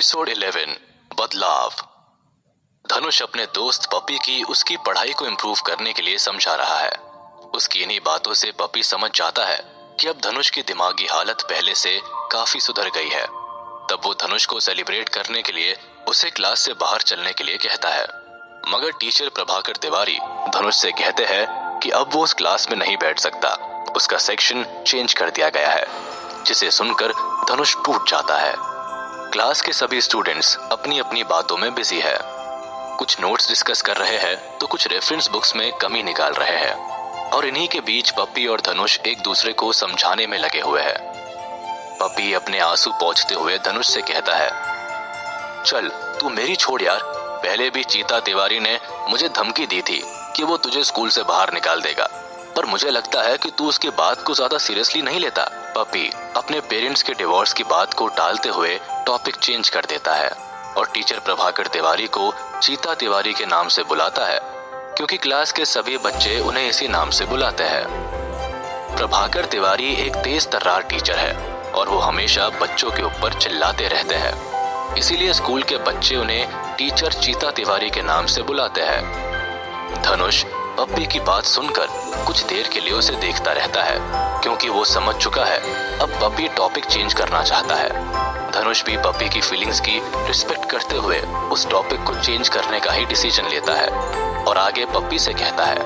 Episode 11 बदलाव। धनुष अपने दोस्त पपी की उसकी पढ़ाई को इम्प्रूव करने के लिए समझा रहा है। उसकी इन्हीं बातों से पपी समझ जाता है कि अब धनुष की दिमागी हालत पहले से काफी सुधर गई है। तब वो धनुष को सेलिब्रेट करने के लिए उसे क्लास से बाहर चलने के लिए कहता है, मगर टीचर प्रभाकर तिवारी धनुष से कहते हैं कि अब वो उस क्लास में नहीं बैठ सकता, उसका सेक्शन चेंज कर दिया गया है। जिसे सुनकर धनुष टूट जाता है। क्लास के सभी स्टूडेंट्स अपनी अपनी बातों में बिजी है। कुछ नोट्स डिस्कस कर रहे हैं तो कुछ रेफरेंस बुक्स में कमी निकाल रहे हैं। और इन्हीं के बीच पप्पी और धनुष एक दूसरे को समझाने में लगे हुए हैं। पप्पी अपने आंसू पोंछते हुए धनुष से कहता है, चल तू मेरी छोड़ यार, पहले भी चीता तिवारी ने मुझे धमकी दी थी कि वो तुझे स्कूल से बाहर निकाल देगा, पर मुझे लगता है कि तू उसकी बात को ज्यादा सीरियसली नहीं लेता। पप्पी अपने पेरेंट्स के डिवोर्स की बात को टालते हुए टॉपिक चेंज कर देता है और टीचर प्रभाकर तिवारी को चीता तिवारी के नाम से बुलाता है, क्योंकि क्लास के सभी बच्चे उन्हें इसी नाम से बुलाते हैं। प्रभाकर तिवारी एक तेज तर्रार टीचर है और वो हमेशा बच्चों के ऊपर चिल्लाते रहते हैं। इसीलिए स्कूल के बच्चे उन्हें टीचर चीता तिवारी के नाम से बुलाते हैं। धनुष पप्पी की बात सुनकर कुछ देर के लिए उसे देखता रहता है, क्योंकि वो समझ चुका है अब पप्पी टॉपिक चेंज करना चाहता है। धनुष भी पप्पी की फीलिंग्स की रिस्पेक्ट करते हुए उस टॉपिक को चेंज करने का ही डिसीजन लेता है और आगे पप्पी से कहता है,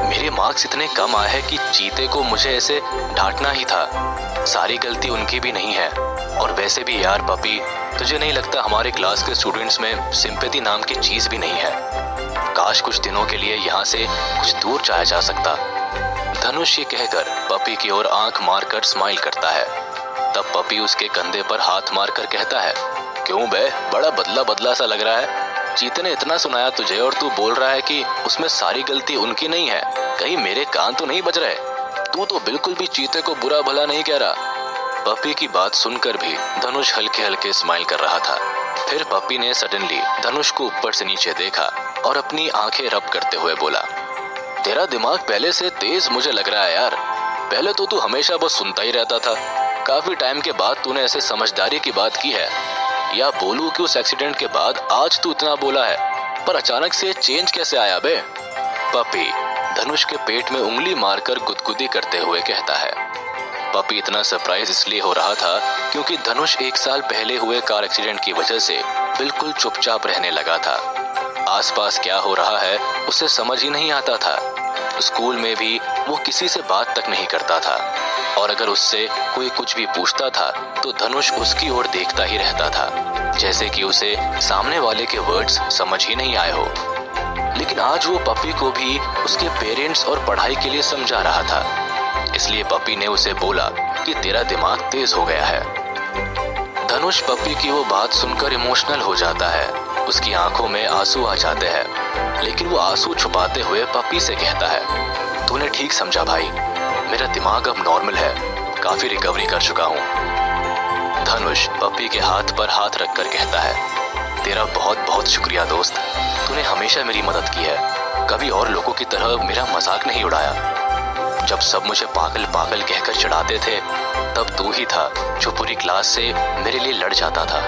मेरे मार्क्स इतने कम आए हैं कि चीते को मुझे ऐसे डांटना ही था। सारी गलती उनकी भी नहीं है। और वैसे भी यार पप्पी, तुझे नहीं लगता हमारे क्लास के स्टूडेंट्स में सिंपैथी नाम की चीज भी नहीं है? काश कुछ दिनों के लिए यहाँ से कुछ दूर जाया जा सकता। धनुष ये कहकर पप्पी की ओर आंख मारकर स्माइल करता है। तब पप्पी उसके कंधे पर हाथ मारकर कहता है, क्यों बे, बड़ा बदला बदला सा लग रहा है। चीते ने इतना सुनाया तुझे और तू बोल रहा है कि उसमें सारी गलती उनकी नहीं है। कहीं मेरे कान तो नहीं बज रहे? तू तो बिल्कुल भी चीते को बुरा भला नहीं कह रहा। पप्पी की बात सुनकर भी धनुष हल्के हल्के स्माइल कर रहा था। फिर पप्पी ने सडनली धनुष को ऊपर से नीचे देखा और अपनी आंखें रब करते हुए बोला, तेरा दिमाग पहले से तेज मुझे लग रहा है यार। पहले तो तू हमेशा बस सुनता ही रहता था, काफी टाइम के बाद तूने ऐसे समझदारी की बात की है। या बोलूं कि उस एक्सीडेंट के बाद आज तू इतना बोला है, पर अचानक से चेंज कैसे आया बे? पप्पी धनुष के पेट में उंगली मारकर गुदगुदी करते हुए कहता है। पप्पी इतना सरप्राइज इसलिए हो रहा था क्योंकि धनुष 1 साल पहले हुए कार एक्सीडेंट की वजह से बिल्कुल चुपचाप रहने लगा था। आसपास क्या हो रहा है उसे समझ ही नहीं आता था। स्कूल में भी वो किसी से बात तक नहीं करता था, और अगर उससे कोई कुछ भी पूछता था तो धनुष उसकी ओर देखता ही रहता था, जैसे कि उसे सामने वाले के वर्ड्स समझ ही नहीं आए हो। लेकिन आज वो पप्पी को भी उसके पेरेंट्स और पढ़ाई के लिए समझा रहा था। इसलिए पप्पी ने उसे बोला कि तेरा दिमाग तेज हो गया है। धनुष पप्पी की वो बात सुनकर इमोशनल हो जाता है। उसकी आंखों में आंसू आ जाते हैं, लेकिन वो आंसू छुपाते हुए पप्पी से कहता है, तूने ठीक समझा भाई, मेरा दिमाग अब नॉर्मल है, काफी रिकवरी कर चुका हूँ। धनुष पप्पी के हाथ पर हाथ रखकर कहता है, तेरा बहुत बहुत शुक्रिया दोस्त, तूने हमेशा मेरी मदद की है, कभी और लोगों की तरह मेरा मजाक नहीं उड़ाया। जब सब मुझे पागल पागल कहकर चिढ़ाते थे, तब तू ही था जो पूरी क्लास से मेरे लिए लड़ जाता था।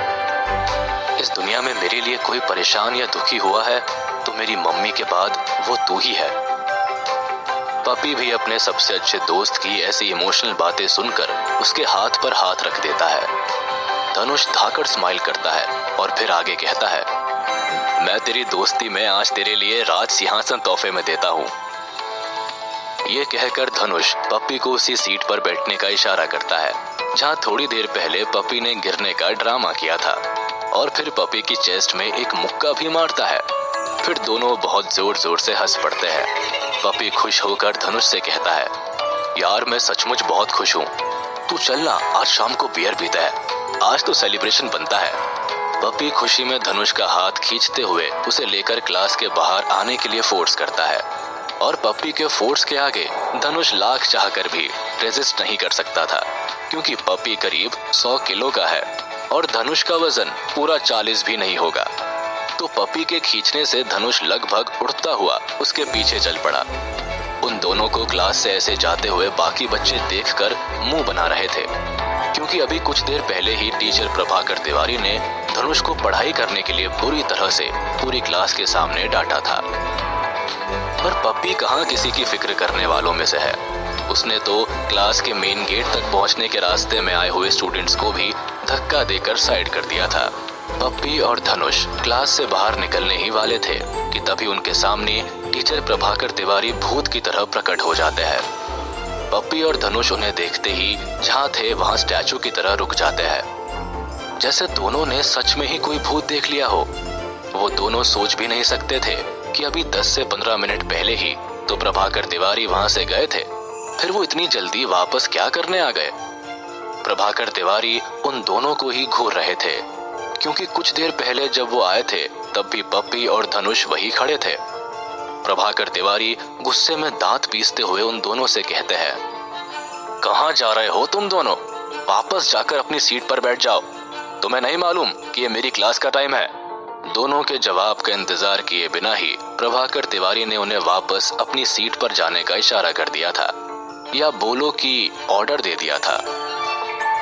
इस दुनिया में मेरे लिए कोई परेशान या दुखी हुआ है तो मेरी मम्मी के बाद वो तू ही है। पप्पी भी अपने सबसे अच्छे दोस्त की ऐसी इमोशनल बातें सुनकर उसके हाथ पर हाथ रख देता है। धनुष धाकड़ स्माइल करता है और फिर आगे कहता है, मैं तेरी दोस्ती में आज तेरे लिए राज सिंहासन तोहफे में देता हूँ। ये कहकर धनुष पप्पी को उसी सीट पर बैठने का इशारा करता है जहाँ थोड़ी देर पहले पप्पी ने गिरने का ड्रामा किया था, और फिर पप्पी की चेस्ट में एक मुक्का भी मारता है। फिर दोनों बहुत जोर जोर से हंस पड़ते हैं। पप्पी खुश होकर धनुष से कहता है, यार मैं सचमुच बहुत खुश हूँ, तू चलना आज शाम को बियर पीता है, आज तो सेलिब्रेशन बनता है। पप्पी खुशी में धनुष का हाथ खींचते हुए उसे लेकर क्लास के बाहर आने के लिए फोर्स करता है, और पप्पी के फोर्स के आगे धनुष लाख चाहकर भी रेजिस्ट नहीं कर सकता था, क्योंकि पप्पी करीब 100 किलो का है और धनुष का वजन पूरा 40 भी नहीं होगा। तो पप्पी के खींचने से धनुष लगभग उड़ता हुआ उसके पीछे चल पड़ा। उन दोनों को क्लास से ऐसे जाते हुए बाकी बच्चे देखकर मुंह बना रहे थे, क्योंकि अभी कुछ देर पहले ही टीचर प्रभाकर तिवारी ने धनुष को पढ़ाई करने के लिए बुरी तरह से पूरी क्लास के सामने डांटा था। पर पप्पी कहाँ किसी की फिक्र करने वालों में से है। उसने तो क्लास के मेन गेट तक पहुंचने के रास्ते में आए हुए स्टूडेंट्स को भी धक्का देकर साइड कर दिया था। पप्पी और धनुष क्लास से बाहर निकलने ही वाले थे कि तभी उनके सामने टीचर प्रभाकर तिवारी भूत की तरह प्रकट हो जाते हैं। पप्पी और धनुष उन्हें देखते ही जहाँ थे वहाँ स्टैचू की तरह रुक जाते हैं, जैसे दोनों ने सच में ही कोई भूत देख लिया हो। वो दोनों सोच भी नहीं सकते थे कि अभी 10 से 15 मिनट पहले ही तो प्रभाकर तिवारी वहां से गए थे, फिर वो इतनी जल्दी वापस क्या करने आ गए। प्रभाकर तिवारी उन दोनों को ही घूर रहे थे, क्योंकि कुछ देर पहले जब वो आए थे तब भी पप्पी और धनुष वही खड़े थे। प्रभाकर तिवारी गुस्से में दांत पीसते हुए उन दोनों से कहते हैं, कहाँ जा रहे हो तुम दोनों? वापस जाकर अपनी सीट पर बैठ जाओ। तुम्हें नहीं मालूम कि ये मेरी क्लास का टाइम है? दोनों के जवाब का इंतजार किए बिना ही प्रभाकर तिवारी ने उन्हें वापस अपनी सीट पर जाने का इशारा कर दिया था, या बोलो कि ऑर्डर दे दिया था।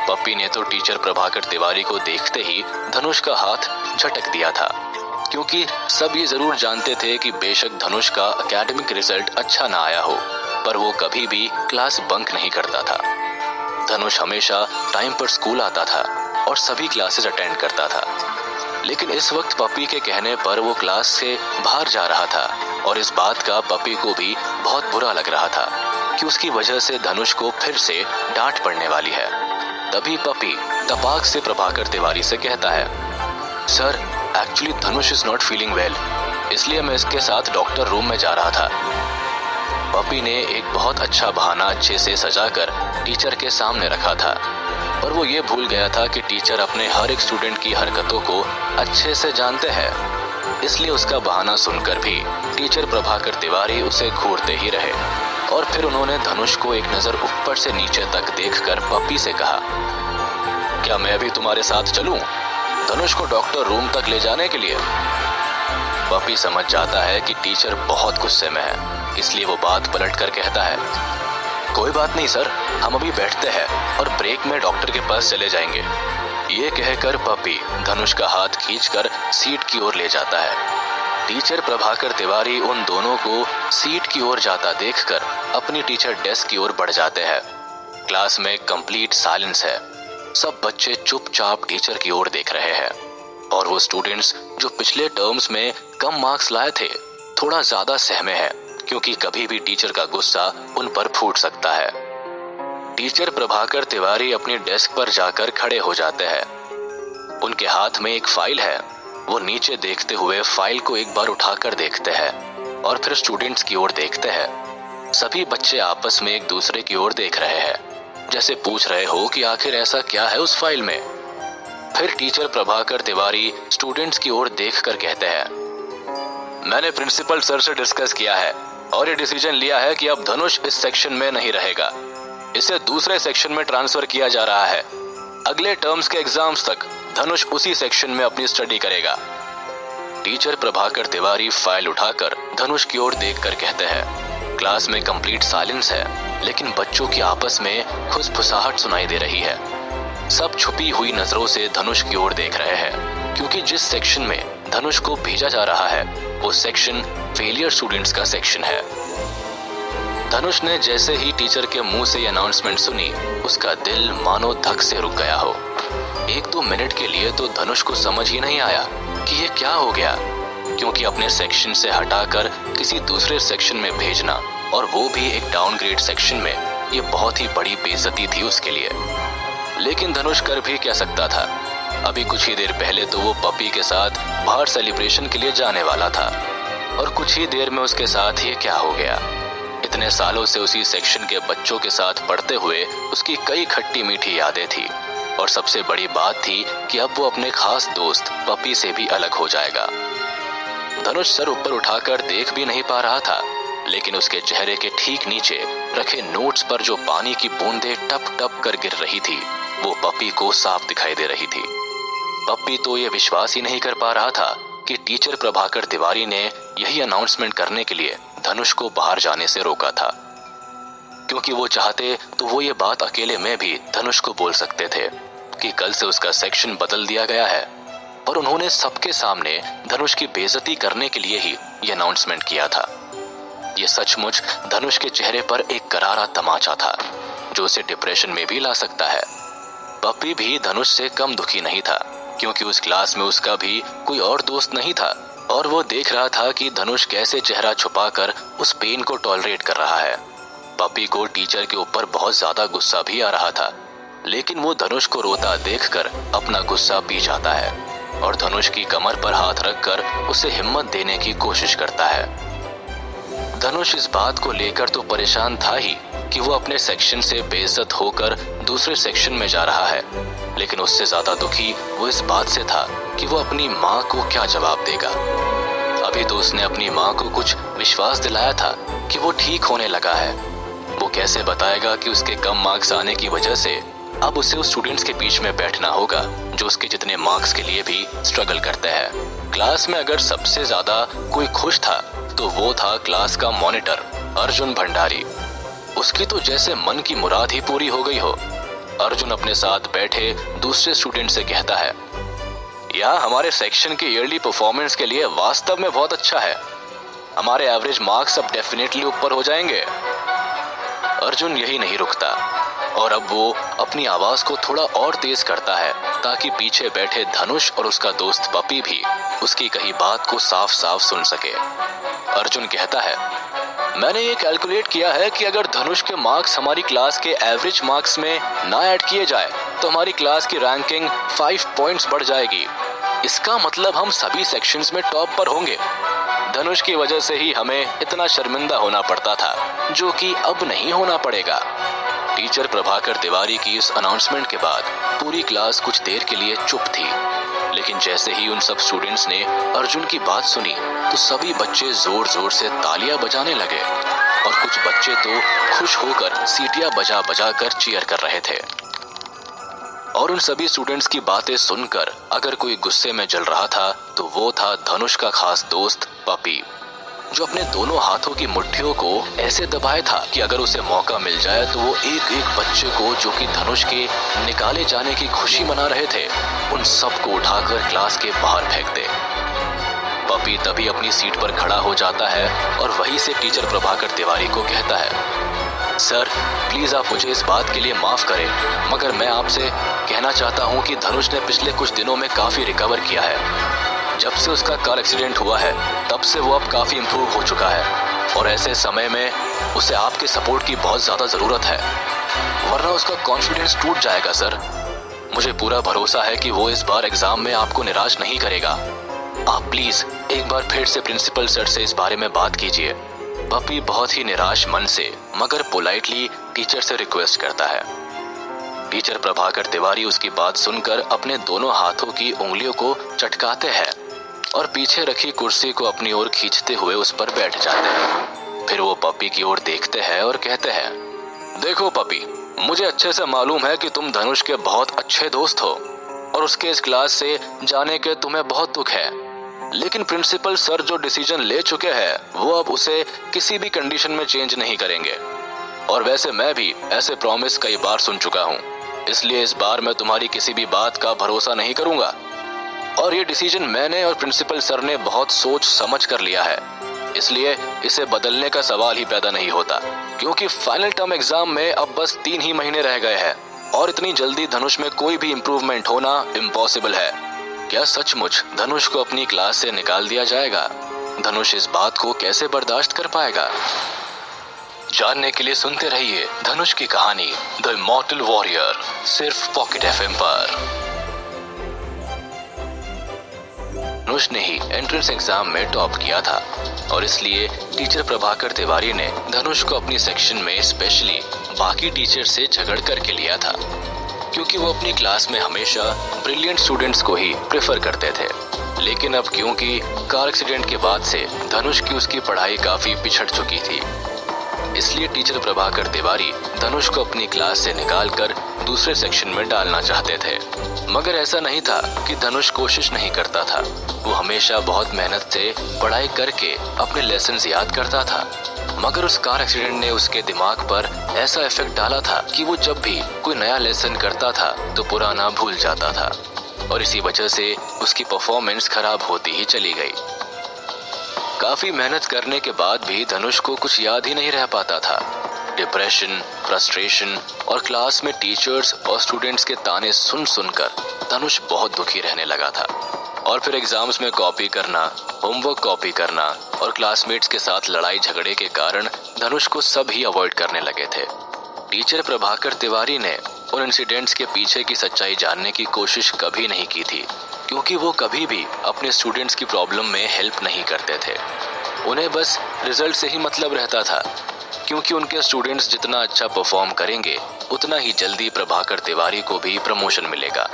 पप्पी ने तो टीचर प्रभाकर तिवारी को देखते ही धनुष का हाथ झटक दिया था, क्योंकि सब ये जरूर जानते थे कि बेशक धनुष का एकेडमिक रिजल्ट अच्छा ना आया हो, पर वो कभी भी क्लास बंक नहीं करता था। धनुष हमेशा टाइम पर स्कूल आता था और सभी क्लासेस अटेंड करता था, लेकिन इस वक्त पप्पी के कहने पर वो क्लास से बाहर जा रहा था और इस बात का पप्पी को भी बहुत बुरा लग रहा था कि उसकी वजह से धनुष को फिर से डांट पड़ने वाली है। तभी पप्पी तपाक से प्रभाकर तिवारी से कहता है, sir actually Dhanush is not feeling well, इसलिए मैं इसके साथ डॉक्टर रूम में जा रहा था। पप्पी ने एक बहुत अच्छा बहाना अच्छे से सजाकर टीचर के सामने रखा था, पर वो ये भूल गया था कि टीचर अपने हर एक स्टूडेंट की हरकतों को अच्छे से जानते हैं। इसलिए उसका बहाना सुनकर भी टीचर प्रभाकर तिवारी उसे घूरते ही रहे और फिर उन्होंने धनुष को एक नजर ऊपर से नीचे तक देखकर पप्पी से कहा, क्या मैं अभी तुम्हारे साथ चलूं धनुष को डॉक्टर रूम तक ले जाने के लिए? पप्पी समझ जाता है कि टीचर बहुत गुस्से में है, इसलिए वो बात पलट कर कहता है, कोई बात नहीं सर, हम अभी बैठते हैं और ब्रेक में डॉक्टर के पास चले जाएंगे। ये कहकर पप्पी धनुष का हाथ खींचकर सीट की ओर ले जाता है। टीचर प्रभाकर तिवारी उन दोनों को सीट की ओर जाता देखकर अपनी टीचर डेस्क की ओर बढ़ जाते हैं। क्लास में कंप्लीट साइलेंस है। सब बच्चे चुपचाप टीचर की ओर देख रहे हैं और वो स्टूडेंट्स जो पिछले टर्म्स में कम मार्क्स लाए थे थोड़ा ज्यादा सहमे हैं, क्योंकि कभी भी टीचर का गुस्सा उन पर फूट सकता है। टीचर प्रभाकर तिवारी अपनी डेस्क पर जाकर खड़े हो जाते हैं। उनके हाथ में एक फाइल है। वो नीचे देखते हुए फाइल को एक बार उठाकर देखते हैं और फिर स्टूडेंट्स की ओर देखते हैं। सभी बच्चे आपस में एक दूसरे की ओर देख रहे हैं, जैसे पूछ रहे हो कि आखिर ऐसा क्या है उस फाइल में। फिर टीचर प्रभाकर तिवारी स्टूडेंट्स की ओर देखकर कहते हैं, मैंने प्रिंसिपल सर से डिस्कस किया है और ये डिसीजन लिया है कि अब धनुष इस सेक्शन में नहीं रहेगा। इसे दूसरे सेक्शन में ट्रांसफर किया जा रहा है। अगले टर्म्स के एग्जाम्स तक धनुष उसी सेक्शन में अपनी स्टडी करेगा। टीचर प्रभाकर तिवारी फाइल उठाकर धनुष की ओर देखकर कहते हैं। क्लास में कंप्लीट साइलेंस है, लेकिन बच्चों की आपस में खुसफुसाहट सुनाई दे रही है। सब छुपी हुई नजरों से धनुष की ओर देख रहे हैं, क्योंकि जिस सेक्शन में धनुष को भेजा जा रहा है वो सेक्शन फेलियर स्टूडेंट्स का सेक्शन है। धनुष ने जैसे ही टीचर के मुंह से ये अनाउंसमेंट सुनी, उसका दिल मानो धक से रुक गया हो। 1-2 मिनट के लिए तो धनुष को समझ ही नहीं आया कि ये क्या हो गया, क्योंकि अपने सेक्शन से हटाकर किसी दूसरे सेक्शन में भेजना और वो भी एक डाउनग्रेड सेक्शन में, ये बहुत ही बड़ी बेइज्जती थी उसके लिए। लेकिन धनुष कर भी क्या सकता था। अभी कुछ ही देर पहले तो वो पप्पी के साथ बाहर सेलिब्रेशन के लिए जाने वाला था और कुछ ही देर में उसके साथ ये क्या हो गया। इतने सालों से उसी सेक्शन के बच्चों के साथ पढ़ते हुए उसकी कई खट्टी मीठी यादें थी और सबसे बड़ी बात थी कि अब वो अपने खास दोस्त पप्पी से भी अलग हो जाएगा। धनुष सर ऊपर उठाकर देख भी नहीं पा रहा था, लेकिन उसके चेहरे के ठीक नीचे रखे नोट्स पर जो पानी की बूंदें टप टप कर गिर रही थी वो पप्पी को साफ दिखाई दे रही थी। पप्पी तो ये विश्वास ही नहीं कर पा रहा था कि टीचर प्रभाकर तिवारी ने यही अनाउंसमेंट करने के लिए धनुष को बाहर जाने से रोका था। क्योंकि वो चाहते तो वो ये बात अकेले में भी धनुष को बोल सकते थे कि कल से उसका सेक्शन बदल दिया गया है, पर उन्होंने सबके सामने धनुष की बेइज्जती करने के लिए ही ये अनाउंसमेंट किया था। ये सचमुच धनुष के चेहरे पर एक करारा तमाचा था जो उसे डिप्रेशन में भी ला सकता है। पप्पी भी धनुष से कम दुखी नहीं था, क्योंकि उस क्लास में उसका भी कोई और दोस्त नहीं था और वो देख रहा था कि धनुष कैसे चेहरा छुपाकर उस पेन को टॉलरेट कर रहा है। पप्पी को टीचर के ऊपर बहुत ज्यादा गुस्सा भी आ रहा था, लेकिन वो धनुष को रोता देखकर अपना गुस्सा पी जाता है और धनुष की कमर पर हाथ रखकर उसे हिम्मत देने की कोशिश करता है। धनुष इस बात को लेकर तो परेशान था ही कि वो अपने सेक्शन से बेइज्जत होकर दूसरे सेक्शन में जा रहा है, लेकिन उससे ज्यादा दुखी वो इस बात से था कि वो अपनी माँ को क्या जवाब देगा। अभी तो उसने अपनी माँ को कुछ विश्वास दिलाया था कि वो ठीक होने लगा है। वो कैसे बताएगा कि उसके कम मार्क्स आने की वजह से अब उसे उस स्टूडेंट्स के बीच में बैठना होगा जो उसके जितने मार्क्स के लिए भी स्ट्रगल करते हैं। क्लास में अगर सबसे ज्यादा कोई खुश था तो वो था क्लास का मॉनिटर अर्जुन भंडारी। उसकी तो जैसे मन की मुराद ही पूरी हो गई हो। अर्जुन अपने साथ बैठे दूसरे स्टूडेंट से कहता है, यह हमारे सेक्शन के ईयरली परफॉर्मेंस के लिए वास्तव में बहुत अच्छा है। हमारे एवरेज मार्क्स अब डेफिनेटली ऊपर हो जाएंगे। अर्जुन यही नहीं रुकता और अब वो अपनी आवाज को थोड़ा और तेज करता है ताकि पीछे बैठे धनुष और उसका दोस्त पपी भी उसकी कही बात को साफ साफ सुन सके। अर्जुन कहता है, मैंने ये कैलकुलेट किया है कि अगर धनुष के मार्क्स हमारी क्लास के एवरेज मार्क्स में ना ऐड किए जाए तो हमारी क्लास की रैंकिंग 5 पॉइंट्स बढ़ जाएगी। इसका मतलब हम सभी सेक्शंस में टॉप पर होंगे। धनुष की वजह से ही हमें इतना शर्मिंदा होना पड़ता था, जो कि अब नहीं होना पड़ेगा। टीचर प्रभाकर तिवारी की इस अनाउंसमेंट के बाद पूरी क्लास कुछ देर के लिए चुप थी, लेकिन जैसे ही उन सब स्टूडेंट्स ने अर्जुन की बात सुनी तो सभी बच्चे जोर जोर से तालियां बजाने लगे और कुछ बच्चे तो खुश होकर सीटियां बजा बजा कर चीयर कर रहे थे। और उन सभी स्टूडेंट्स की बातें सुनकर अगर कोई गुस्से में जल रहा था तो वो था धनुष का खास दोस्त पपी, जो अपने दोनों हाथों की मुट्ठियों को ऐसे दबाए था कि अगर उसे मौका मिल जाए तो वो एक एक बच्चे को जो कि धनुष के निकाले जाने की खुशी मना रहे थे उन सबको उठाकर क्लास के बाहर फेंक दे। पपी तभी अपनी सीट पर खड़ा हो जाता है और वहीं से टीचर प्रभाकर तिवारी को कहता है, सर प्लीज आप मुझे इस बात के लिए माफ करें, मगर मैं आपसे कहना चाहता हूँ कि धनुष ने पिछले कुछ दिनों में काफी रिकवर किया है। जब से उसका कार एक्सीडेंट हुआ है तब से वो अब काफी इम्प्रूव हो चुका है और ऐसे समय में उसे आपके सपोर्ट की बहुत ज्यादा जरूरत है, वरना उसका कॉन्फिडेंस टूट जाएगा। सर मुझे पूरा भरोसा है कि वो इस बार एग्जाम में आपको निराश नहीं करेगा। आप प्लीज एक बार फिर से प्रिंसिपल सर से इस बारे में बात कीजिए। पपी बहुत ही निराश मन से मगर पोलाइटली टीचर से रिक्वेस्ट करता है। टीचर प्रभाकर तिवारी उसकी बात सुनकर अपने दोनों हाथों की उंगलियों को चटकाते हैं और पीछे रखी कुर्सी को अपनी ओर खींचते हुए उस पर बैठ जाते हैं। फिर वो पपी की ओर देखते हैं और कहते हैं, देखो पपी, मुझे अच्छे से मालूम है कि तुम धनुष के बहुत अच्छे दोस्त हो और उसके इस क्लास से जाने के तुम्हें बहुत दुख है, लेकिन प्रिंसिपल सर जो डिसीजन ले चुके हैं वो अब उसे किसी भी कंडीशन में चेंज नहीं करेंगे। और वैसे मैं भी ऐसे प्रॉमिस कई बार सुन चुका हूँ, इसलिए इस बार मैं तुम्हारी किसी भी बात का भरोसा नहीं करूंगा और ये डिसीजन मैंने और प्रिंसिपल सर ने बहुत सोच समझ कर लिया है, इसलिए इसे बदलने का सवाल ही पैदा नहीं होता, क्योंकि फाइनल टर्म एग्जाम में अब बस 3 ही महीने रह गए हैं और इतनी जल्दी धनुष में कोई भी इम्प्रूवमेंट होना इम्पॉसिबल है। क्या सचमुच धनुष को अपनी क्लास से निकाल दिया जाएगा? धनुष इस बात को कैसे बर्दाश्त कर पाएगा? जानने के लिए सुनते रहिए धनुष की कहानी द इमॉर्टल वॉरियर, सिर्फ पॉकेट एफएम पर। धनुष ने ही एंट्रेंस एग्जाम में टॉप किया था और इसलिए टीचर प्रभाकर तिवारी ने धनुष को अपनी सेक्शन में स्पेशली बाकी टीचर से झगड़ करके लिया था, क्योंकि वो अपनी क्लास में हमेशा ब्रिलियंट स्टूडेंट्स को ही प्रेफर करते थे। लेकिन अब क्योंकि कार एक्सीडेंट के बाद से धनुष की उसकी पढ़ाई काफी पिछड़ चुकी थी, इसलिए टीचर प्रभाकर तिवारी धनुष को अपनी क्लास से निकालकर दूसरे सेक्शन में डालना चाहते थे। मगर ऐसा नहीं था कि धनुष कोशिश नहीं करता था। वो हमेशा बहुत मेहनत से पढ़ाई करके अपने लेसन्स याद करता था। मगर उस कार एक्सीडेंट ने उसके दिमाग पर ऐसा इफेक्ट डाला था कि वो जब भी कोई नया लेसन करता था तो पुराना भूल जाता था, और इसी वजह से उसकी परफॉर्मेंस खराब होती ही चली गई। काफी मेहनत करने के बाद भी धनुष को कुछ याद ही नहीं रह पाता था। डिप्रेशन, फ्रस्ट्रेशन और क्लास में टीचर्स और स्टूडेंट्स के ताने सुन सुनकर धनुष बहुत दुखी रहने लगा था। और फिर एग्जाम्स में कॉपी करना, होमवर्क कॉपी करना और क्लासमेट्स के साथ लड़ाई झगड़े के कारण धनुष को सब ही अवॉइड करने लगे थे। टीचर प्रभाकर तिवारी ने उन इंसिडेंट्स के पीछे की सच्चाई जानने की कोशिश कभी नहीं की थी, क्योंकि वो कभी भी अपने स्टूडेंट्स की प्रॉब्लम में हेल्प नहीं करते थे। उन्हें बस रिजल्ट से ही मतलब रहता था, क्योंकि उनके स्टूडेंट्स जितना अच्छा परफॉर्म करेंगे उतना ही जल्दी प्रभाकर तिवारी को भी प्रमोशन मिलेगा।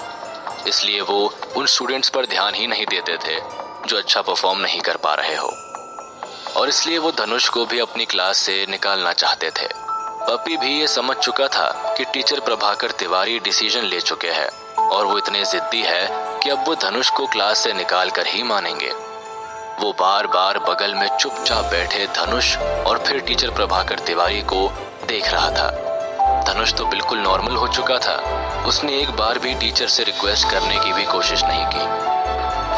इसलिए वो उन स्टूडेंट्स पर ध्यान ही नहीं देते थे जो अच्छा परफॉर्म नहीं कर पा रहे हो, और इसलिए वो धनुष को भी अपनी क्लास से निकालना चाहते थे। पप्पी भी ये समझ चुका था कि टीचर प्रभाकर तिवारी डिसीजन ले चुके हैं और वो इतने जिद्दी है कि अब वो धनुष को क्लास से निकाल कर ही मानेंगे। वो बार बार बगल में चुपचाप बैठे धनुष और फिर टीचर प्रभाकर तिवारी को देख रहा था। धनुष तो बिल्कुल नॉर्मल हो चुका था। उसने एक बार भी टीचर से रिक्वेस्ट करने की भी कोशिश नहीं की,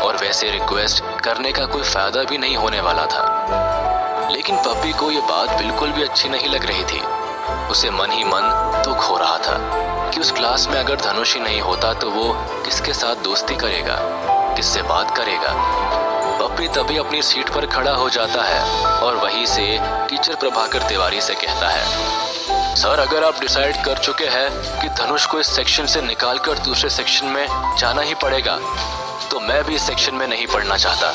और वैसे रिक्वेस्ट करने का कोई फायदा भी नहीं होने वाला था। लेकिन पप्पी को ये बात बिल्कुल भी अच्छी नहीं लग रही थी। उसे मन ही मन दुख हो रहा था कि उस क्लास में अगर धनुष ही नहीं होता तो वो किसके साथ दोस्ती करेगा, किससे बात करेगा। पप्पी तभी अपनी सीट पर खड़ा हो जाता है और वहीं से टीचर प्रभाकर तिवारी से कहता है, सर, अगर आप डिसाइड कर चुके हैं कि धनुष को इस सेक्शन से निकालकर दूसरे सेक्शन में जाना ही पड़ेगा, तो मैं भी इस सेक्शन में नहीं पढ़ना चाहता।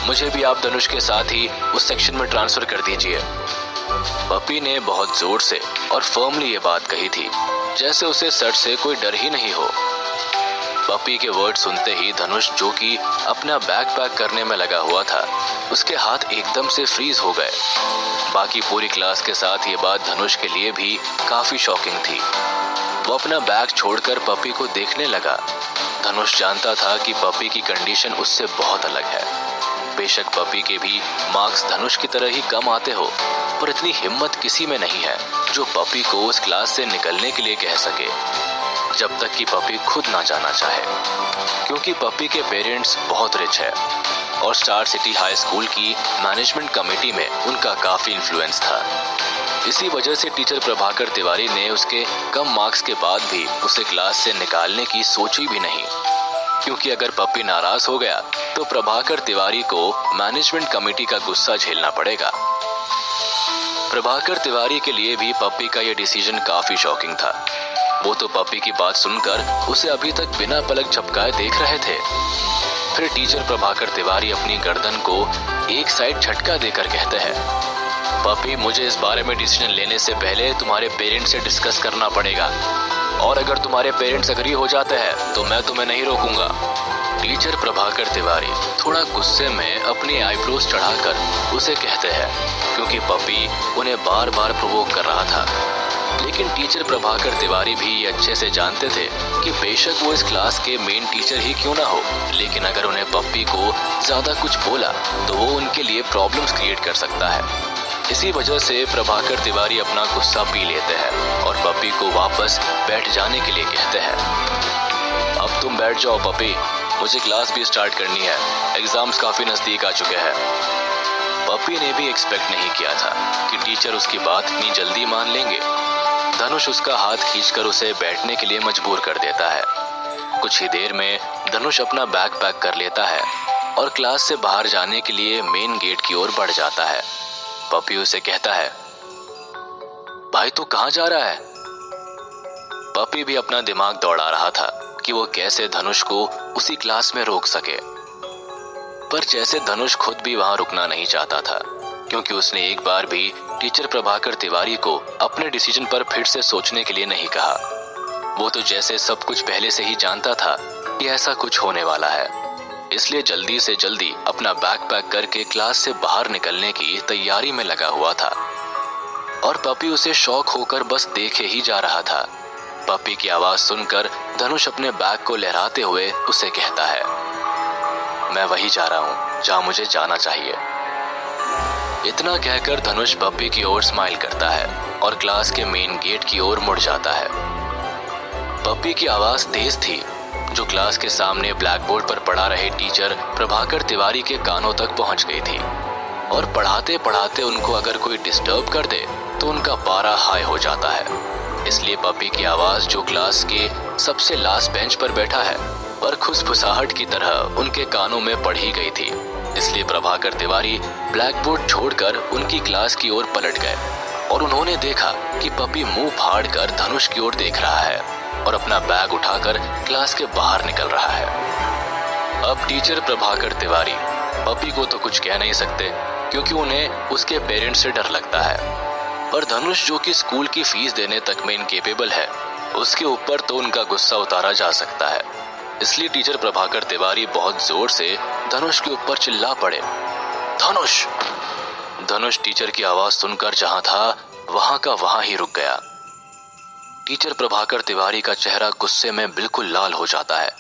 मुझे भी आप धनुष के साथ ही उस सेक्शन में ट्रांसफर कर दीजिए। पप्पी ने बहुत जोर से और फर्मली ये बात कही थी, जैसे उसे सर से कोई डर ही नहीं हो। पप्पी के वर्ड सुनते ही धनुष, जो कि अपना बैग पैक करने में लगा हुआ था, उसके हाथ एकदम से फ्रीज हो गए। बाकी पूरी क्लास के साथ ये बात धनुष के लिए भी काफी शॉकिंग थी। वो अपना बैग छोड़कर पप्पी को देखने लगा। धनुष जानता था कि पप्पी की कंडीशन उससे बहुत अलग है। बेशक पप्पी के भी मार्क्स धनुष की तरह ही कम आते हो, पर इतनी हिम्मत किसी में नहीं है जो पप्पी को उस क्लास से निकलने के लिए कह सके, जब तक कि पप्पी खुद ना जाना चाहे। क्योंकि पप्पी के पेरेंट्स बहुत रिच है और स्टार सिटी हाई स्कूल की मैनेजमेंट कमेटी में उनका काफी इन्फ्लुएंस था। इसी वजह से टीचर प्रभाकर तिवारी ने उसके कम मार्क्स के बाद भी उसे क्लास से निकालने की सोची भी नहीं, क्योंकि अगर पप्पी नाराज हो गया तो प्रभाकर तिवारी को मैनेजमेंट कमेटी का गुस्सा झेलना पड़ेगा। प्रभाकर तिवारी के लिए भी पप्पी का यह डिसीजन काफी शॉकिंग था। वो तो पप्पी की बात सुनकर उसे अभी तक बिना पलक झपकाए देख रहे थे। फिर टीचर प्रभाकर तिवारी अपनी गर्दन को एक साइड झटका देकर कहते हैं, पप्पी, मुझे इस बारे में डिसीजन लेने से पहले तुम्हारे पेरेंट्स से डिस्कस करना पड़ेगा, और अगर तुम्हारे पेरेंट्स अग्री हो जाते हैं तो मैं तुम्हें नहीं रोकूंगा। टीचर प्रभाकर तिवारी थोड़ा गुस्से में अपनी आईब्रोज चढ़ाकर उसे कहते हैं, क्योंकि पप्पी उन्हें बार बार प्रोवोक कर रहा था। लेकिन टीचर प्रभाकर तिवारी भी ये अच्छे से जानते थे कि बेशक वो इस क्लास के मेन टीचर ही क्यों ना हो, लेकिन अगर उन्हें पप्पी को ज्यादा कुछ बोला तो वो उनके लिए प्रॉब्लम्स क्रिएट कर सकता है। इसी वजह से प्रभाकर तिवारी अपना गुस्सा पी लेते हैं और पप्पी को वापस बैठ जाने के लिए कहते हैं। अब तुम बैठ जाओ पप्पी, मुझे क्लास भी स्टार्ट करनी है, एग्जाम्स काफी नजदीक आ चुके हैं। पप्पी ने भी एक्सपेक्ट नहीं किया था कि टीचर उसकी बात इतनी जल्दी मान लेंगे। धनुष उसका हाथ खींचकर उसे बैठने के लिए मजबूर कर देता है। कुछ ही देर में धनुष अपना बैग पैक कर लेता है और क्लास से बाहर जाने के लिए मेन गेट की ओर बढ़ जाता है। पप्पी उसे कहता है, भाई तू कहाँ जा रहा है? पप्पी भी अपना दिमाग दौड़ा रहा था कि वो कैसे धनुष को उसी क्लास में रोक सके, पर जैसे धनुष खुद भी वहां रुकना नहीं चाहता था, क्योंकि उसने एक बार भी टीचर प्रभाकर तिवारी को अपने डिसीजन पर फिर से सोचने के लिए नहीं कहा। वो तो जैसे सब कुछ पहले से ही जानता था कि ऐसा कुछ होने वाला है, इसलिए जल्दी से जल्दी अपना बैग पैक करके क्लास से बाहर निकलने की तैयारी में लगा हुआ था। और पपी उसे शौक होकर बस देखे ही जा रहा था। पपी की आवाज सुनकर धनुष अपने बैग को लहराते हुए उसे कहता है, मैं वही जा रहा हूँ जहाँ मुझे जाना चाहिए। इतना कहकर धनुष पपी की ओर स्माइल करता है और क्लास के मेन गेट की ओर मुड़ जाता है। पपी की आवाज तेज थी, जो क्लास के सामने ब्लैक बोर्ड पर पढ़ा रहे टीचर प्रभाकर तिवारी के कानों तक पहुंच गई थी और पढ़ाते पढ़ाते उनको अगर कोई डिस्टर्ब कर दे तो उनका पारा हाई हो जाता है। इसलिए पपी की आवाज जो क्लास के सबसे लास्ट बेंच पर बैठा है और खुशफुसाहट की तरह उनके कानों में पढ़ी गई थी। इसलिए प्रभाकर तिवारी ब्लैक बोर्ड छोड़कर उनकी क्लास की ओर पलट गए और उन्होंने देखा कि पपी मुंह फाड़ कर धनुष की ओर देख रहा है और अपना बैग उठाकर क्लास के बाहर निकल रहा है। अब टीचर प्रभाकर तिवारी पपी को तो कुछ कह नहीं सकते क्योंकि उन्हें उसके पेरेंट्स से डर लगता है, पर धनुष जो कि स्कूल की फीस देने तक में इनकेपेबल है, उसके ऊपर तो उनका गुस्सा उतारा जा सकता है। इसलिए टीचर प्रभाकर तिवारी बहुत जोर से धनुष के ऊपर चिल्ला पड़े, धनुष! धनुष टीचर की आवाज सुनकर जहां था वहां का वहां ही रुक गया। टीचर प्रभाकर तिवारी का चेहरा गुस्से में बिल्कुल लाल हो जाता है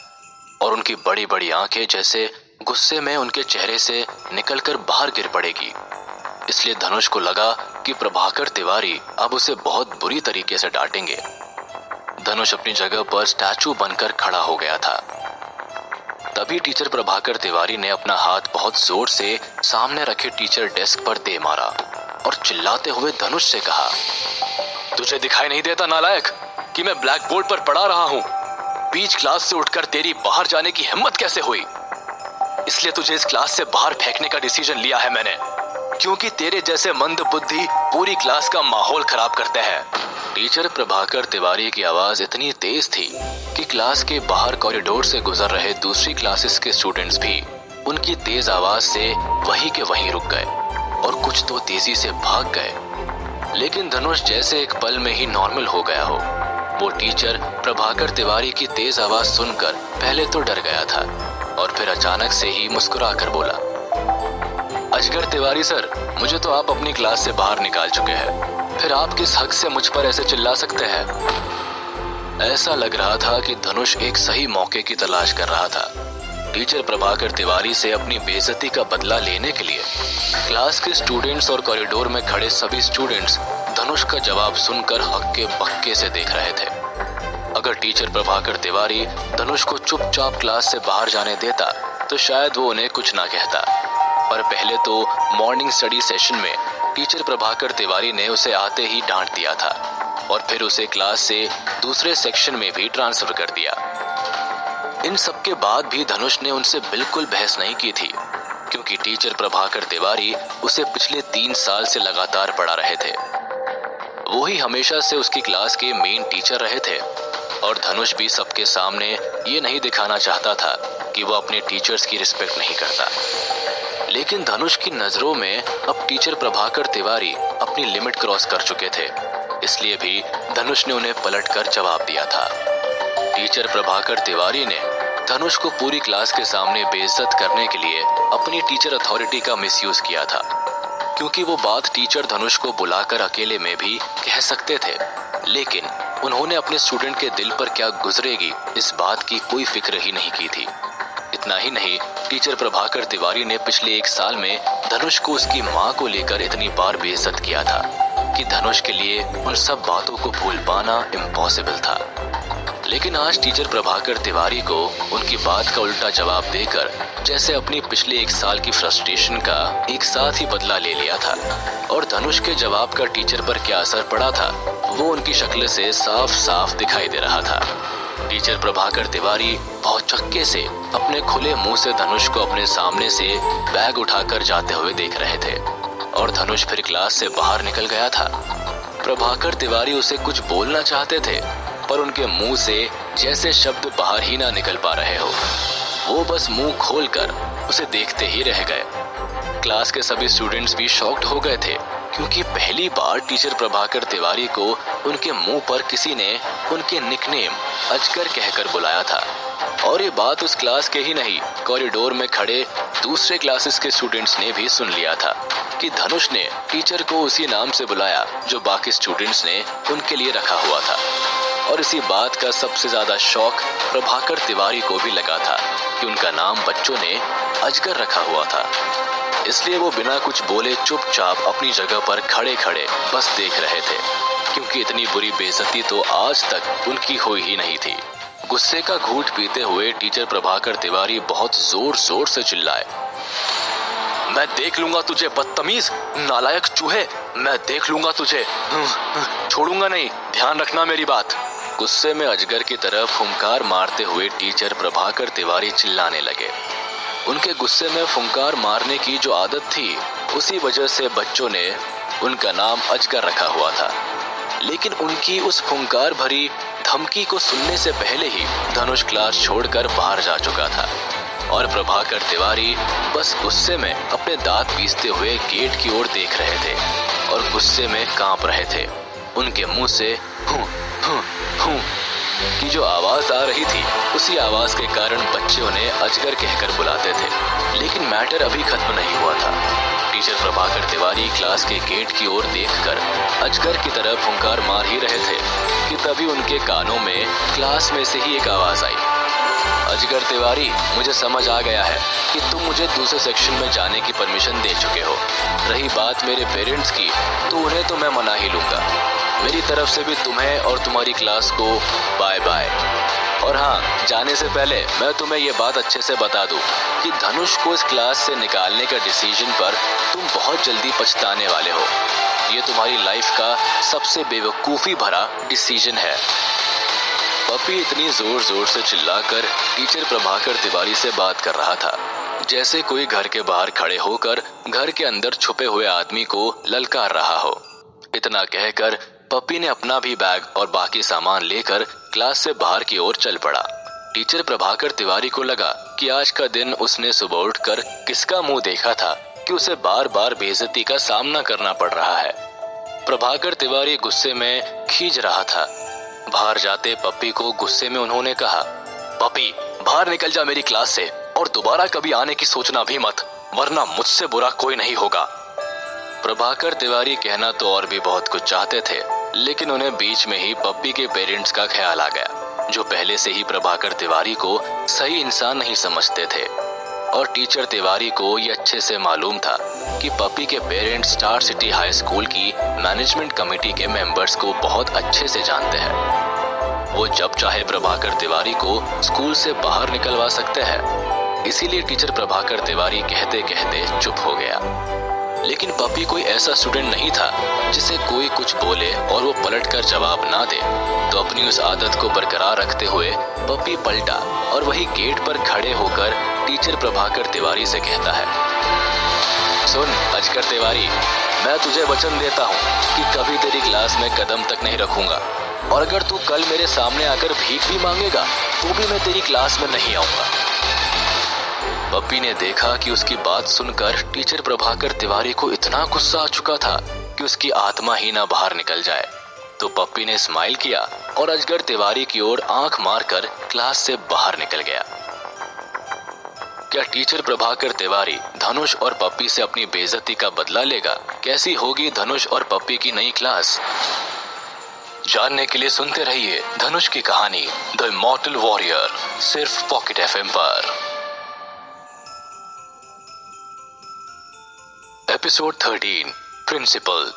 और उनकी बड़ी बड़ी आंखें जैसे गुस्से में उनके चेहरे से निकलकर बाहर गिर पड़ेगी। इसलिए धनुष को लगा कि प्रभाकर तिवारी अब उसे बहुत बुरी तरीके से डांटेंगे। धनुष अपनी जगह पर स्टैचू बनकर खड़ा हो गया था। तभी टीचर प्रभाकर तिवारी ने अपना हाथ बहुत जोर से सामने रखे टीचर डेस्क पर दे मारा और चिल्लाते हुए धनुष से कहा, तुझे दिखाई नहीं देता नालायक कि मैं ब्लैक बोर्ड पर पढ़ा रहा हूँ? बीच क्लास से उठकर तेरी बाहर जाने की हिम्मत कैसे हुई? इसलिए तुझे इस क्लास से बाहर फेंकने का डिसीजन लिया है मैंने, क्योंकि तेरे जैसे मंद बुद्धि पूरी क्लास का माहौल खराब करते हैं। टीचर प्रभाकर तिवारी की आवाज इतनी तेज थी कि क्लास के बाहर कॉरिडोर से गुजर रहे दूसरी क्लासेस के स्टूडेंट्स भी उनकी तेज आवाज से वहीं के वहीं रुक गए और कुछ तो तेजी से भाग गए। लेकिन धनुष जैसे एक पल में ही नॉर्मल हो गया हो। वो टीचर प्रभाकर तिवारी की तेज आवाज सुनकर पहले तो डर गया था और फिर अचानक से ही मुस्कुरा कर बोला, अजगर तिवारी सर, मुझे तो आप अपनी क्लास से बाहर निकाल चुके हैं, फिर आप किस हक से मुझ पर ऐसे चिल्ला सकते हैं? ऐसा लग रहा था कि धनुष एक सही मौके की तलाश कर रहा था टीचर प्रभाकर तिवारी से अपनी बेइज्जती का बदला लेने के लिए। क्लास के स्टूडेंट्स और कॉरिडोर में खड़े सभी स्टूडेंट्स धनुष का जवाब सुनकर हक्के बक्के से देख रहे थे। अगर टीचर प्रभाकर तिवारी धनुष को चुपचाप क्लास से बाहर जाने देता तो शायद वो उन्हें कुछ ना कहता, पर पहले तो मॉर्निंग स्टडी सेशन में टीचर प्रभाकर तिवारी ने उसे आते ही डांट दिया था और फिर उसे क्लास से दूसरे सेक्शन में भी ट्रांसफर कर दिया। इन सब के बाद भी धनुष ने उनसे बिल्कुल बहस नहीं की थी, क्योंकि टीचर प्रभाकर तिवारी उसे पिछले 3 साल से लगातार पढ़ा रहे थे। वो ही हमेशा से उसकी क्लास के मेन टीचर रहे थे और धनुष भी सबके सामने ये नहीं दिखाना चाहता था कि वो अपने टीचर्स की रिस्पेक्ट नहीं करता। लेकिन धनुष की नजरों में अब टीचर प्रभाकर तिवारी अपनी लिमिट क्रॉस कर चुके थे, इसलिए भी धनुष ने उन्हें पलटकर जवाब दिया था। टीचर प्रभाकर तिवारी ने धनुष को पूरी क्लास के सामने बेइज्जत करने के लिए अपनी टीचर अथॉरिटी का मिसयूज किया था, क्योंकि वो बात टीचर धनुष को बुलाकर अकेले में भी कह सकते थे, लेकिन उन्होंने अपने स्टूडेंट के दिल पर क्या गुजरेगी इस बात की कोई फिक्र ही नहीं की थी। इतना ही नहीं, टीचर प्रभाकर तिवारी ने पिछले 1 साल में धनुष को उसकी माँ को लेकर इतनी बार बेइज्जत किया था कि धनुष के लिए उन सब बातों को भूल पाना इम्पॉसिबल था। लेकिन आज टीचर प्रभाकर तिवारी को उनकी बात का उल्टा जवाब देकर जैसे अपनी पिछले 1 साल की फ्रस्ट्रेशन का एक साथ ही बदला ले लिया था, और धनुष के जवाब का टीचर पर क्या असर पड़ा था वो उनकी शक्ल से साफ साफ दिखाई दे रहा था। टीचर प्रभाकर तिवारी बहुत चक्के से अपने खुले मुंह से धनुष को अपने सामने से बैग उठाकर जाते हुए देख रहे थे और धनुष फिर क्लास से बाहर निकल गया था। प्रभाकर तिवारी उसे कुछ बोलना चाहते थे, पर उनके मुंह से जैसे शब्द बाहर ही ना निकल पा रहे हो। वो बस मुंह खोलकर उसे देखते ही रह गए। क्लास के सभी स्टूडेंट्स भी शॉक्ड हो गए थे, क्योंकि पहली बार टीचर प्रभाकर तिवारी को उनके मुंह पर किसी ने उनके निकनेम अजगर कहकर बुलाया था। और ये बात उस क्लास के ही नहीं, कॉरिडोर में खड़े दूसरे क्लासेस के स्टूडेंट्स ने भी सुन लिया था कि धनुष ने टीचर को उसी नाम से बुलाया जो बाकी स्टूडेंट्स ने उनके लिए रखा हुआ था। और इसी बात का सबसे ज्यादा शौक प्रभाकर तिवारी को भी लगा था कि उनका नाम बच्चों ने अजगर रखा हुआ था। इसलिए वो बिना कुछ बोले चुपचाप अपनी जगह पर खड़े खड़े बस देख रहे थे, क्योंकि इतनी बुरी बेइज्जती तो आज तक उनकी हुई ही नहीं थी। गुस्से का घूंट पीते हुए टीचर प्रभाकर तिवारी बहुत जोर जोर से चिल्लाए, मैं देख लूंगा तुझे बदतमीज, नालायक चूहे, मैं देख लूंगा तुझे, छोड़ूंगा नहीं, ध्यान रखना मेरी बात। गुस्से में अजगर की तरफ फुंकार मारते हुए टीचर प्रभाकर तिवारी चिल्लाने लगे। उनके गुस्से में फुंकार मारने की जो आदत थी, उसी वजह से बच्चों ने उनका नाम अजगर रखा हुआ था। लेकिन उनकी उस फुंकार भरी धमकी को सुनने से पहले ही धनुष क्लास छोड़कर बाहर जा चुका था और प्रभाकर तिवारी बस गुस्से में अपने दांत पीसते हुए गेट की ओर देख रहे थे और गुस्से में कांप रहे थे। उनके मुंह से हूं हूं हूं की जो आवाज आ रही थी, उसी आवाज के कारण बच्चे उन्हें अजगर कहकर बुलाते थे। लेकिन मैटर अभी खत्म नहीं हुआ था। टीचर प्रभाकर तिवारी क्लास के गेट की ओर देखकर अजगर की तरफ फुंकार मार ही रहे थे कि तभी उनके कानों में क्लास में से ही एक आवाज आई, अजगर तिवारी, मुझे समझ आ गया है कि तुम मुझे दूसरे सेक्शन में जाने की परमिशन दे चुके हो। रही बात मेरे पेरेंट्स की, तो उन्हें तो मैं मना ही लूंगा। मेरी तरफ से भी तुम्हें और तुम्हारी क्लास को बाय बाय। और हाँ, जाने से पहले मैं तुम्हें ये बात अच्छे से बता दूं कि धनुष को इस क्लास से निकालने का डिसीजन पर तुम बहुत जल्दी पछताने वाले हो। ये तुम्हारी लाइफ का सबसे बेवकूफ़ी भरा डिसीजन है। पप्पी इतनी जोर जोर से चिल्लाकर टीचर प्रभाकर तिवारी से बात कर रहा था, जैसे कोई घर के बाहर खड़े होकर घर के अंदर छुपे हुए आदमी को ललकार रहा हो। इतना कहकर पप्पी ने अपना भी बैग और बाकी सामान लेकर क्लास से बाहर की ओर चल पड़ा। टीचर प्रभाकर तिवारी को लगा कि आज का दिन उसने सुबह उठकर किसका मुंह देखा था कि उसे बार बार बेइज्जती का सामना करना पड़ रहा है। प्रभाकर तिवारी गुस्से में खींच रहा था। बाहर जाते पप्पी को गुस्से में उन्होंने कहा, पप्पी, बाहर निकल जा मेरी क्लास से और दोबारा कभी आने की सोचना भी मत, वरना मुझसे बुरा कोई नहीं होगा। प्रभाकर तिवारी कहना तो और भी बहुत कुछ चाहते थे, लेकिन उन्हें बीच में ही पप्पी के पेरेंट्स का ख्याल आ गया, जो पहले से ही प्रभाकर तिवारी को सही इंसान नहीं समझते थे। और टीचर तिवारी को ये अच्छे से मालूम था कि पप्पी के parents star city high school की मैनेजमेंट कमेटी के मेंबर्स को बहुत अच्छे से जानते हैं। वो जब चाहे प्रभाकर तिवारी को स्कूल से बाहर निकलवा सकते हैं। इसीलिए टीचर प्रभाकर तिवारी कहते कहते चुप हो गया। लेकिन पप्पी कोई ऐसा स्टूडेंट नहीं था जिसे कोई कुछ बोले और वो पलटकर जवाब ना दे। तो अपनी उस आदत को बरकरार रखते हुए पप्पी पलटा और वही गेट पर खड़े होकर टीचर प्रभाकर तिवारी से कहता है, सुन अजगर तिवारी, मैं तुझे वचन देता हूँ कि कभी तेरी क्लास में कदम तक नहीं रखूंगा, और अगर तू कल मेरे सामने आकर भीख भी मांगेगा तो भी मैं तेरी क्लास में नहीं आऊंगा। पप्पी ने देखा कि उसकी बात सुनकर टीचर प्रभाकर तिवारी को इतना गुस्सा आ चुका था कि उसकी आत्मा ही ना बाहर निकल जाए। तो पप्पी ने स्माइल किया और अजगर तिवारी की ओर आंख मारकर क्लास से बाहर निकल गया। क्या टीचर प्रभाकर तिवारी धनुष और पप्पी से अपनी बेइज्जती का बदला लेगा? कैसी होगी धनुष और पप्पी की नई क्लास? जानने के लिए सुनते रहिए धनुष की कहानी द इमॉर्टल वॉरियर, सिर्फ पॉकेट एफएम पर। Episode 13, principal.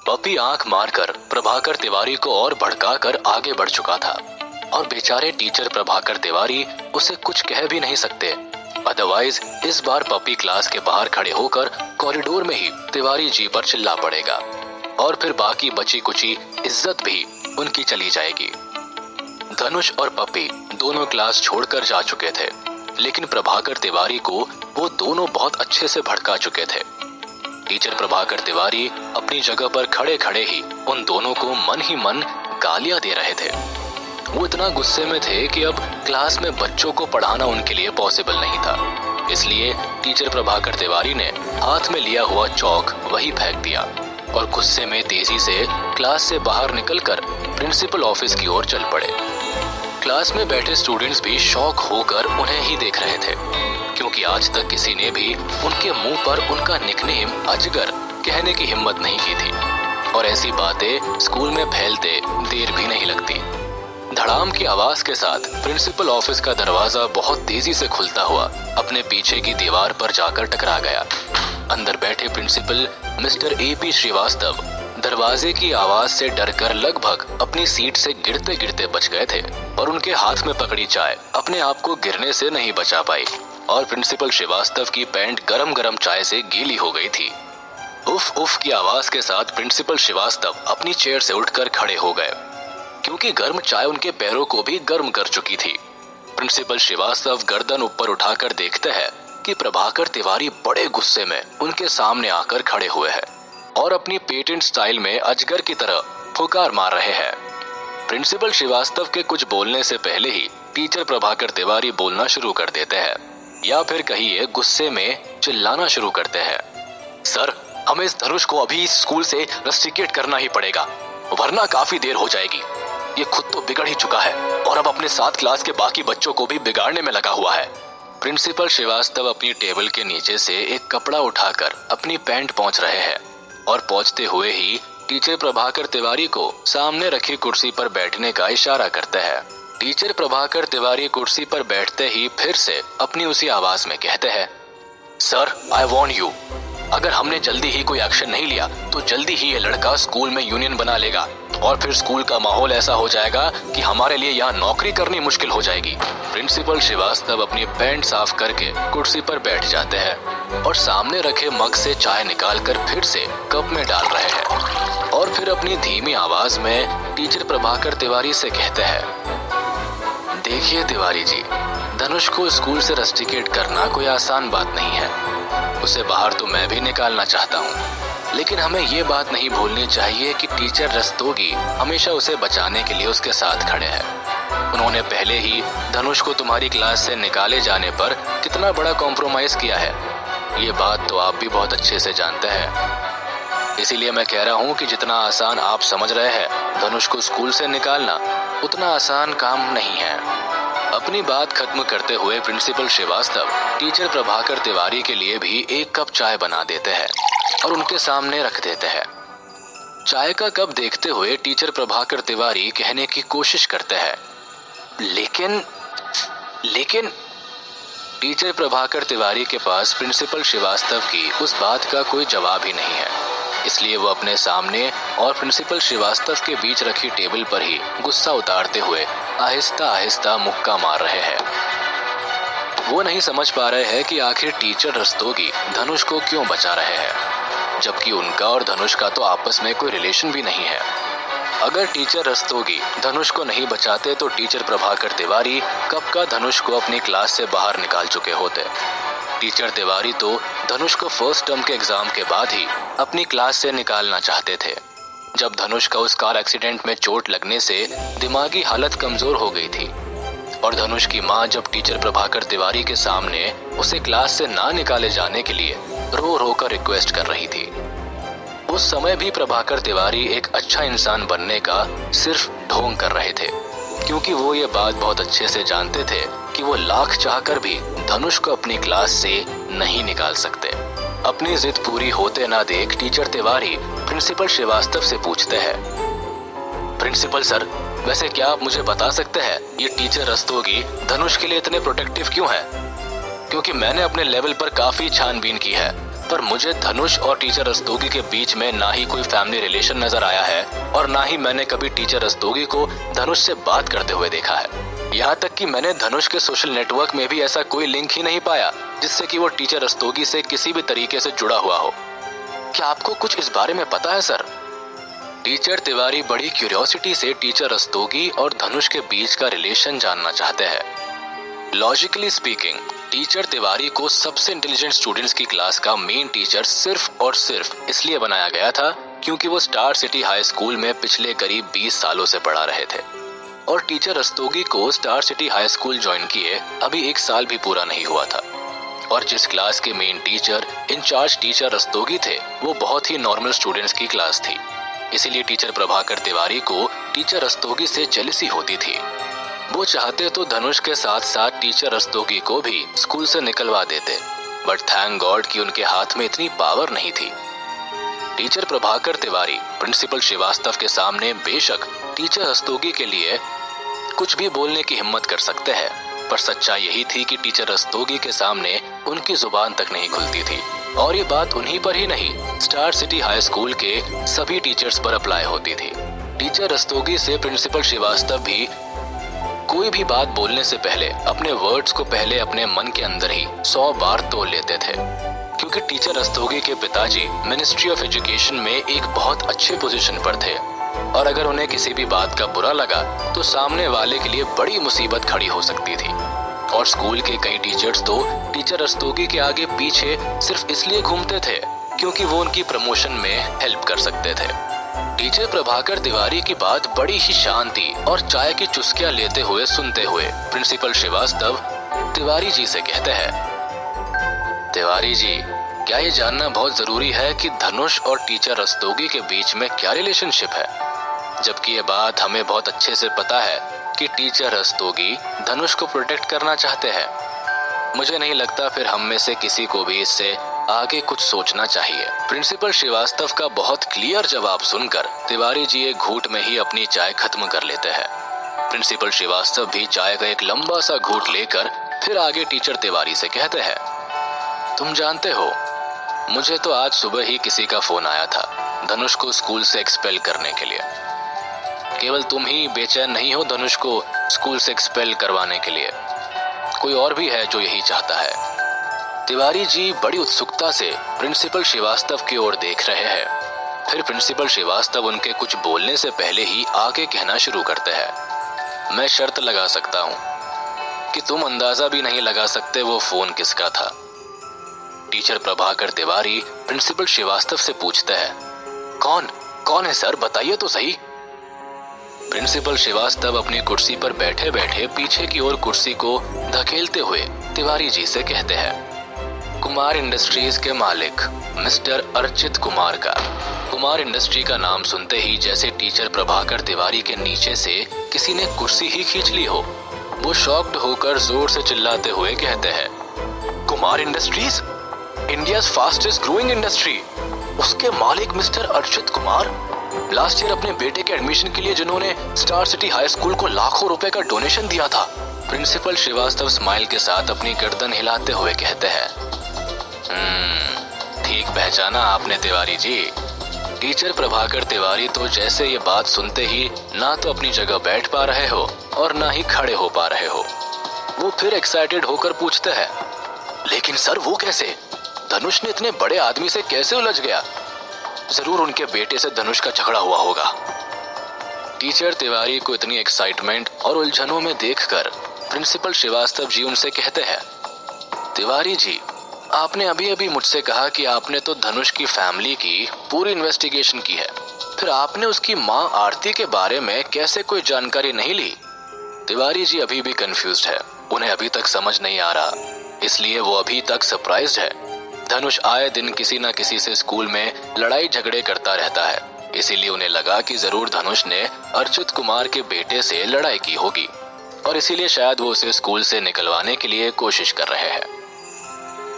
पप्पी आंख मारकर प्रभाकर तिवारी को और भड़काकर आगे बढ़ चुका था और बेचारे टीचर प्रभाकर तिवारी उसे कुछ कह भी नहीं सकते। अदरवाइज इस बार पप्पी क्लास के बाहर खड़े होकर कॉरिडोर में ही तिवारी जी पर चिल्ला पड़ेगा और फिर बाकी बची कुची इज्जत भी उनकी चली जाएगी। धनुष और पप्पी दोनों क्लास छोड़कर जा चुके थे, लेकिन प्रभाकर तिवारी को वो दोनों बहुत अच्छे से भड़का चुके थे। टीचर प्रभाकर तिवारी अपनी जगह पर खड़े खड़े ही उन दोनों को मन ही मन गालियां दे रहे थे। वो इतना गुस्से में थे कि अब क्लास में बच्चों को पढ़ाना उनके लिए पॉसिबल नहीं था। इसलिए टीचर प्रभाकर तिवारी ने हाथ में लिया हुआ चौक वही फेंक दिया और गुस्से में तेजी से क्लास से बाहर निकलकर प्रिंसिपल ऑफिस की ओर चल पड़े। क्लास में बैठे स्टूडेंट्स भी शौक होकर उन्हें ही देख रहे थे, क्योंकि आज तक किसी ने भी उनके मुंह पर उनका निकनेम अजगर कहने की हिम्मत नहीं की थी। और ऐसी बातें स्कूल में फैलते देर भी नहीं लगती। धड़ाम की आवाज के साथ प्रिंसिपल ऑफिस का दरवाजा बहुत तेजी से खुलता हुआ अपने पीछे की दीवार पर जाकर टकरा गया। अंदर बैठे प्रिंसिपल मिस्टर AP श्रीवास्तव दरवाजे की आवाज से डरकर लगभग अपनी सीट से गिरते गिरते बच गए थे, और उनके हाथ में पकड़ी चाय अपने आप को गिरने से नहीं बचा पाई, और प्रिंसिपल श्रीवास्तव की पैंट गरम गरम चाय से गीली हो गई थी। उफ उफ की आवाज के साथ प्रिंसिपल श्रीवास्तव अपनी चेयर से उठकर खड़े हो गए, क्योंकि गर्म चाय उनके पैरों को भी गर्म कर चुकी थी। प्रिंसिपल श्रीवास्तव गर्दन ऊपर उठाकर देखते हैं कि प्रभाकर तिवारी बड़े गुस्से में उनके सामने आकर खड़े हुए हैं और अपनी पेटेंट स्टाइल में अजगर की तरह फुकार मार रहे हैं। प्रिंसिपल श्रीवास्तव के कुछ बोलने से पहले ही टीचर प्रभाकर तिवारी बोलना शुरू कर देते हैं, या फिर कहिए गुस्से में चिल्लाना शुरू करते हैं। सर, हमें इस धनुष को अभी इस स्कूल से रस्टिकेट करना ही पड़ेगा, वरना काफी देर हो जाएगी। ये खुद तो बिगड़ ही चुका है और अब अपने साथ क्लास के बाकी बच्चों को भी बिगाड़ने में लगा हुआ है। प्रिंसिपल श्रीवास्तव अपनी टेबल के नीचे से एक कपड़ा उठाकर अपनी पैंट पोंछ रहे हैं, और पहुंचते हुए ही टीचर प्रभाकर तिवारी को सामने रखी कुर्सी पर बैठने का इशारा करते हैं। टीचर प्रभाकर तिवारी कुर्सी पर बैठते ही फिर से अपनी उसी आवाज में कहते हैं, सर, आई वार्न यू, अगर हमने जल्दी ही कोई एक्शन नहीं लिया तो जल्दी ही ये लड़का स्कूल में यूनियन बना लेगा, और फिर स्कूल का माहौल ऐसा हो जाएगा कि हमारे लिए यहाँ नौकरी करनी मुश्किल हो जाएगी। प्रिंसिपल श्रीवास्तव अपनी पैंट साफ करके कुर्सी पर बैठ जाते हैं और सामने रखे मग से चाय निकालकर फिर से कप में डाल रहे हैं, और फिर अपनी धीमी आवाज में टीचर प्रभाकर तिवारी से कहते हैं, देखिए तिवारी जी, धनुष को स्कूल से रस्टिकेट करना कोई आसान बात नहीं है। उसे बाहर तो मैं भी निकालना चाहता हूँ, लेकिन हमें ये बात नहीं भूलनी चाहिए कि टीचर रस्तोगी हमेशा उसे बचाने के लिए उसके साथ खड़े हैं। उन्होंने पहले ही धनुष को तुम्हारी क्लास से निकाले जाने पर कितना बड़ा कॉम्प्रोमाइज किया है, ये बात तो आप भी बहुत अच्छे से जानते हैं। इसीलिए मैं कह रहा हूँ कि जितना आसान आप समझ रहे हैं धनुष को स्कूल से निकालना, उतना आसान काम नहीं है। अपनी बात खत्म करते हुए प्रिंसिपल श्रीवास्तव टीचर प्रभाकर तिवारी के लिए भी एक कप चाय बना देते हैं और उनके सामने रख देते हैं। चाय का कप देखते हुए टीचर प्रभाकर तिवारी कहने की कोशिश करते हैं, लेकिन टीचर प्रभाकर तिवारी के पास प्रिंसिपल श्रीवास्तव की उस बात का कोई जवाब ही नहीं है, इसलिए वो अपने सामने और प्रिंसिपल श्रीवास्तव के बीच रखी टेबल पर ही गुस्सा उतारते हुए आहिस्ता आहिस्ता मुक्का मार रहे हैं। वो नहीं समझ पा रहे हैं कि आखिर टीचर रस्तोगी धनुष को क्यों बचा रहे हैं, जबकि उनका और धनुष का तो आपस में कोई रिलेशन भी नहीं है। अगर टीचर रस्तोगी धनुष को नहीं बचाते तो टीचर प्रभाकर तिवारी कब का धनुष को अपनी क्लास से बाहर निकाल चुके होते। टीचर तिवारी तो धनुष को फर्स्ट टर्म के एग्जाम के बाद ही अपनी क्लास से निकालना चाहते थे, जब धनुष का उस कार एक्सीडेंट में चोट लगने से दिमागी हालत कमजोर हो गई थी, और धनुष की मां जब टीचर प्रभाकर तिवारी के सामने उसे क्लास से ना निकाले जाने के लिए रो रो कर रिक्वेस्ट कर रही थी। उस समय भी प्रभाकर तिवारी एक अच्छा इंसान बनने का सिर्फ ढोंग कर रहे थे, क्योंकि वो ये बात बहुत अच्छे से जानते थे कि वो लाख चाहकर भी धनुष को अपनी क्लास से नहीं निकाल सकते। अपनी जिद पूरी होते ना देख टीचर तिवारी प्रिंसिपल श्रीवास्तव से पूछते हैं, प्रिंसिपल सर, वैसे क्या आप मुझे बता सकते हैं ये टीचर रस्तोगी धनुष के लिए इतने प्रोटेक्टिव क्यों है? क्योंकि मैंने अपने लेवल पर काफी छानबीन की है, पर मुझे धनुष और टीचर रस्तोगी के बीच में ना ही कोई फैमिली रिलेशन नजर आया है और ना ही मैंने कभी टीचर रस्तोगी को धनुष से बात करते हुए देखा है। यहाँ तक कि मैंने धनुष के सोशल नेटवर्क में भी ऐसा कोई लिंक ही नहीं पाया जिससे कि वो टीचर रस्तोगी से किसी भी तरीके से जुड़ा हुआ हो। क्या आपको कुछ इस बारे में पता है सर? टीचर तिवारी बड़ी क्यूरियोसिटी से टीचर रस्तोगी और धनुष के बीच का रिलेशन जानना चाहते हैं। लॉजिकली स्पीकिंग, टीचर तिवारी को सबसे इंटेलिजेंट स्टूडेंट्स की क्लास का मेन टीचर सिर्फ और सिर्फ इसलिए बनाया गया था क्योंकि वो स्टार सिटी हाई स्कूल में पिछले करीब 20 सालों से पढ़ा रहे थे, और टीचर रस्तोगी को star city high school join किए अभी 1 साल भी पूरा नहीं हुआ था, और जिस क्लास के main teacher incharge teacher Rastogi थे वो बहुत ही नॉर्मल स्टूडेंट्स की क्लास थी। इसीलिए टीचर प्रभाकर तिवारी को टीचर रस्तोगी से जेलसी होती थी। वो चाहते तो धनुष के साथ साथ टीचर रस्तोगी को भी स्कूल से निकलवा देते, बट थैंक गॉड कि उनके हाथ में इतनी पावर नहीं थी। टीचर प्रभाकर तिवारी प्रिंसिपल श्रीवास्तव के सामने बेशक टीचर रस्तोगी के लिए कुछ भी बोलने की हिम्मत कर सकते हैं, पर सच्चाई यही थी कि टीचर रस्तोगी के सामने उनकी जुबान तक नहीं खुलती थी। और ये बात उन्हीं पर ही नहीं, स्टार सिटी हाई स्कूल के सभी टीचर्स पर अप्लाई होती थी। टीचर रस्तोगी से प्रिंसिपल श्रीवास्तव भी कोई भी बात बोलने से पहले अपने वर्ड्स को पहले अपने मन के अंदर ही 100 बार तोल लेते थे, क्योंकि टीचर रस्तोगी के पिताजी मिनिस्ट्री ऑफ एजुकेशन में एक बहुत अच्छे पोजीशन पर थे, और अगर उन्हें किसी भी बात का बुरा लगा तो सामने वाले के लिए बड़ी मुसीबत खड़ी हो सकती थी। और स्कूल के कई टीचर्स तो टीचर रस्तोगी के आगे पीछे सिर्फ इसलिए घूमते थे क्योंकि वो उनकी प्रमोशन में हेल्प कर सकते थे। टीचर प्रभाकर तिवारी की बात बड़ी ही शांति और चाय की चुस्कियां लेते हुए सुनते हुए प्रिंसिपल श्रीवास्तव तिवारी जी से कहते हैं, तिवारी जी, क्या ये जानना बहुत जरूरी है कि धनुष और टीचर रस्तोगी के बीच में क्या रिलेशनशिप है? जबकि ये बात हमें बहुत अच्छे से पता है कि टीचर रस्तोगी धनुष को प्रोटेक्ट करना चाहते हैं। मुझे नहीं लगता फिर हम में से किसी को भी इससे आगे कुछ सोचना चाहिए। प्रिंसिपल श्रीवास्तव का बहुत क्लियर जवाब सुनकर तिवारी जी एक घूंट में ही अपनी चाय खत्म कर लेते हैं। प्रिंसिपल श्रीवास्तव भी चाय का एक लंबा सा घूंट लेकर फिर आगे टीचर तिवारी से कहते हैं, तुम जानते हो, मुझे तो आज सुबह ही किसी का फोन आया था धनुष को स्कूल से एक्सपेल करने के लिए। केवल तुम ही बेचैन नहीं हो धनुष को स्कूल से एक्सपेल करवाने के लिए, कोई और भी है जो यही चाहता है। तिवारी जी बड़ी उत्सुकता से प्रिंसिपल श्रीवास्तव की ओर देख रहे हैं। फिर प्रिंसिपल श्रीवास्तव उनके कुछ बोलने से पहले ही आगे कहना शुरू करते हैं, मैं शर्त लगा सकता हूँ कि तुम अंदाजा भी नहीं लगा सकते वो फोन किसका था। टीचर प्रभाकर तिवारी प्रिंसिपल श्रीवास्तव से पूछते हैं, कौन है सर, बताइए तो सही। प्रिंसिपल श्रीवास्तव अपनी कुर्सी पर बैठे बैठे पीछे की ओर कुर्सी को धकेलते हुए तिवारी जी से कहते हैं, कुमार इंडस्ट्रीज के मालिक मिस्टर अर्चित कुमार का। कुमार इंडस्ट्री का नाम सुनते ही जैसे टीचर प्रभाकर तिवारी के नीचे से किसी ने कुर्सी ही खींच ली हो। वो शॉक्ड होकर जोर से चिल्लाते हुए कहते हैं, Kumar industries, India's fastest growing industry, उसके मालिक mister Archit Kumar, last year अपने बेटे के एडमिशन के लिए जिन्होंने स्टार सिटी हाई स्कूल को लाखों रुपए का डोनेशन दिया था। प्रिंसिपल श्रीवास्तव स्माइल के साथ अपनी गर्दन हिलाते हुए कहते हैं, ठीक पहचाना आपने तिवारी जी। टीचर प्रभाकर तिवारी तो जैसे ये बात सुनते ही ना तो अपनी जगह बैठ पा रहे हो और ना ही खड़े हो पा रहे हो। वो फिर एक्साइटेड होकर पूछते हैं, लेकिन सर वो कैसे? धनुष ने इतने बड़े आदमी से कैसे उलझ गया? जरूर उनके बेटे से धनुष का झगड़ा हुआ होगा। टीचर तिवारी को इतनी एक्साइटमेंट और उलझनों में देखकर प्रिंसिपल श्रीवास्तव जी उनसे कहते हैं, तिवारी जी, आपने अभी अभी मुझसे कहा कि आपने तो धनुष की फैमिली की पूरी इन्वेस्टिगेशन की है, फिर आपने उसकी माँ आरती के बारे में कैसे कोई जानकारी नहीं ली? तिवारी जी अभी भी कंफ्यूज्ड है, उन्हें अभी तक समझ नहीं आ रहा, इसलिए वो अभी तक सरप्राइज्ड है। धनुष आए दिन किसी न किसी से स्कूल में लड़ाई झगड़े करता रहता है, इसीलिए उन्हें लगा कि जरूर धनुष ने अर्चित कुमार के बेटे से लड़ाई की होगी और इसीलिए शायद वो उसे स्कूल से निकलवाने के लिए कोशिश कर रहे हैं।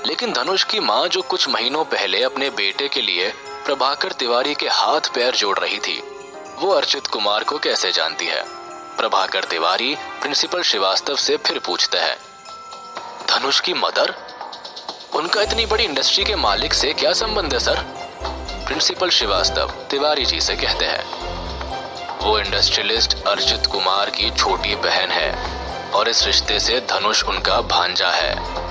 लेकिन धनुष की माँ जो कुछ महीनों पहले अपने बेटे के लिए प्रभाकर तिवारी के हाथ पैर जोड़ रही थी, वो अर्चित कुमार को कैसे जानती है? प्रभाकर तिवारी प्रिंसिपल श्रीवास्तव से फिर पूछते हैं, धनुष की मदर? उनका इतनी बड़ी इंडस्ट्री के मालिक से क्या संबंध है सर? प्रिंसिपल श्रीवास्तव तिवारी जी से कहते हैं, वो इंडस्ट्रियलिस्ट अर्चित कुमार की छोटी बहन है और इस रिश्ते से धनुष उनका भांजा है।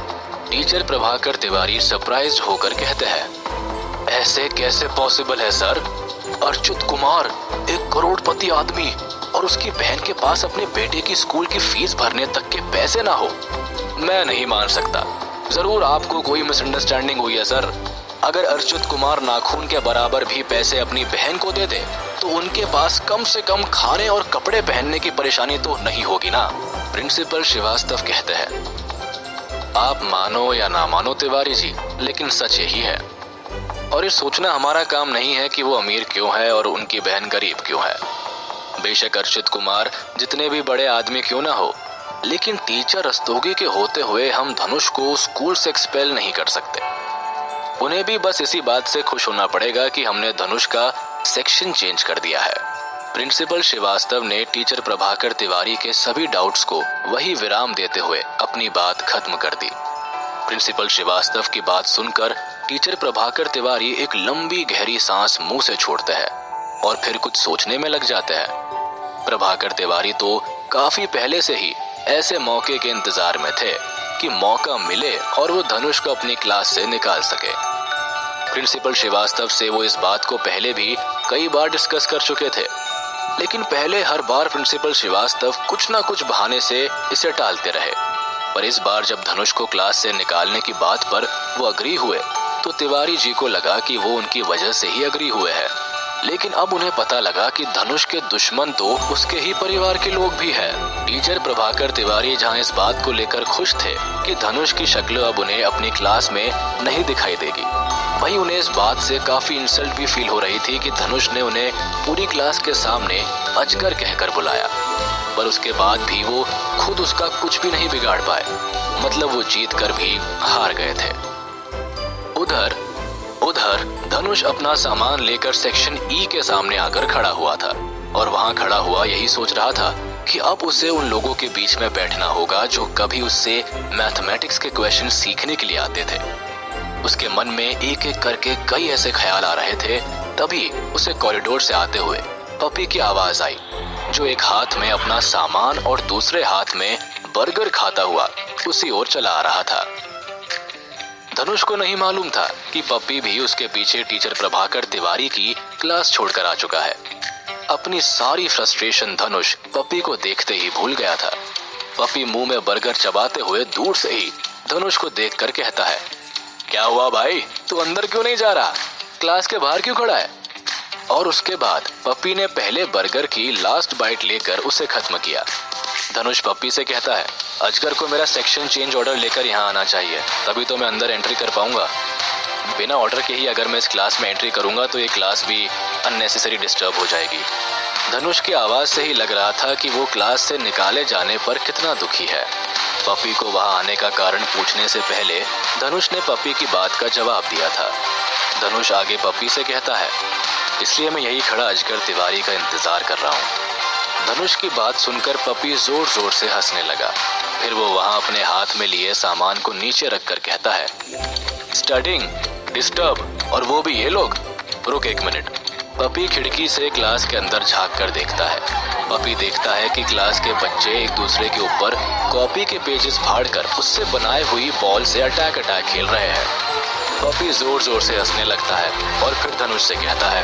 टीचर प्रभाकर तिवारी सरप्राइज्ड होकर कहते हैं, ऐसे कैसे पॉसिबल है सर? अर्चित कुमार एक करोड़पति आदमी और उसकी बहन के पास अपने बेटे की स्कूल की फीस भरने तक के पैसे ना हो? मैं नहीं मान सकता, जरूर आपको कोई मिसअंडरस्टैंडिंग हुई है सर। अगर अर्चित कुमार नाखून के बराबर भी पैसे अपनी बहन को दे दे तो उनके पास कम से कम खाने और कपड़े पहनने की परेशानी तो नहीं होगी ना? प्रिंसिपल श्रीवास्तव कहते हैं, आप मानो या ना मानो तिवारी जी, लेकिन सच यही है और ये सोचना हमारा काम नहीं है कि वो अमीर क्यों है और उनकी बहन गरीब क्यों है। बेशक अर्शित कुमार जितने भी बड़े आदमी क्यों ना हो, लेकिन टीचर रस्तोगी के होते हुए हम धनुष को स्कूल से एक्सपेल नहीं कर सकते। उन्हें भी बस इसी बात से खुश होना पड़ेगा कि हमने धनुष का सेक्शन चेंज कर दिया है। प्रिंसिपल श्रीवास्तव ने टीचर प्रभाकर तिवारी के सभी डाउट्स को वही विराम देते हुए अपनी बात खत्म कर दी। प्रिंसिपल श्रीवास्तव की बात सुनकर टीचर प्रभाकर तिवारी एक लंबी गहरी सांस मुंह से छोड़ते हैं और फिर कुछ सोचने में लग जाते हैं। प्रभाकर तिवारी तो काफी पहले से ही ऐसे मौके के इंतजार में थे कि मौका मिले और वो धनुष को अपनी क्लास से निकाल सके। प्रिंसिपल श्रीवास्तव से वो इस बात को पहले भी कई बार डिस्कस कर चुके थे, लेकिन पहले हर बार प्रिंसिपल श्रीवास्तव कुछ ना कुछ बहाने से इसे टालते रहे। पर इस बार जब धनुष को क्लास से निकालने की बात पर वो अग्री हुए तो तिवारी जी को लगा कि वो उनकी वजह से ही अग्री हुए हैं। लेकिन अब उन्हें पता लगा कि धनुष के दुश्मन तो उसके ही परिवार के लोग भी हैं। टीचर प्रभाकर तिवारी जहां इस बात को लेकर खुश थे कि धनुष की शक्ल अब उन्हें अपनी क्लास में नहीं दिखाई देगी, वहीं उन्हें इस बात से काफी इंसल्ट भी फील हो रही थी कि धनुष ने उन्हें पूरी क्लास के सामने अजगर कहकर बुलाया। पर उसके बाद भी वो खुद उसका कुछ भी नहीं बिगाड़ पाए, मतलब वो जीत कर भी हार गए थे। उधर धनुष अपना सामान लेकर सेक्शन ई के सामने आकर खड़ा हुआ था और वहां खड़ा हुआ यही सोच रहा था कि अब उसे उन लोगों के बीच में बैठना होगा जो कभी उससे मैथमेटिक्स के क्वेश्चन सीखने के लिए आते थे। उसके मन में एक एक करके कई ऐसे ख्याल आ रहे थे। तभी उसे कॉरिडोर से आते हुए पपी की आवाज आई, जो एक हाथ में अपना सामान और दूसरे हाथ में बर्गर खाता हुआ उसी ओर चला आ रहा था। धनुष को नहीं मालूम था कि पप्पी भी उसके पीछे टीचर प्रभाकर तिवारी की क्लास छोड़कर आ चुका है। अपनी सारी फ्रस्ट्रेशन धनुष पप्पी को देखते ही भूल गया था। पप्पी मुंह में बर्गर चबाते हुए दूर से ही धनुष को देखकर कहता है, क्या हुआ भाई, तू अंदर क्यों नहीं जा रहा, क्लास के बाहर क्यों खड़ा है? और उसके बाद पप्पी ने पहले बर्गर की लास्ट बाइट लेकर उसे खत्म किया। धनुष पप्पी से कहता है, अजगर को मेरा सेक्शन चेंज ऑर्डर लेकर यहाँ आना चाहिए, तभी तो मैं अंदर एंट्री कर पाऊंगा। बिना ऑर्डर के ही अगर मैं इस क्लास में एंट्री करूंगा तो ये क्लास भी अननेसेसरी डिस्टर्ब हो जाएगी। धनुष की आवाज से ही लग रहा था कि वो क्लास से निकाले जाने पर कितना दुखी है। पप्पी को वहां आने का कारण पूछने से पहले धनुष ने पप्पी की बात का जवाब दिया था। धनुष आगे पप्पी से कहता है, इसलिए मैं यही खड़ा अजगर तिवारी का इंतजार कर रहा हूँ। धनुष की बात सुनकर पप्पी जोर जोर से हंसने लगा। फिर वो वहां अपने हाथ में लिए सामान को नीचे रखकर कहता है, स्टडिंग, डिस्टर्ब, और वो भी ये लोग। रुक एक मिनट। पप्पी खिड़की से क्लास के अंदर झांक कर देखता है। पप्पी देखता है कि क्लास के बच्चे एक दूसरे के ऊपर कॉपी के पेजेस फाड़कर उससे बनाए हुई बॉल से अटैक खेल रहे हैं। पप्पी जोर जोर से हंसने लगता है और फिर धनुष से कहता है,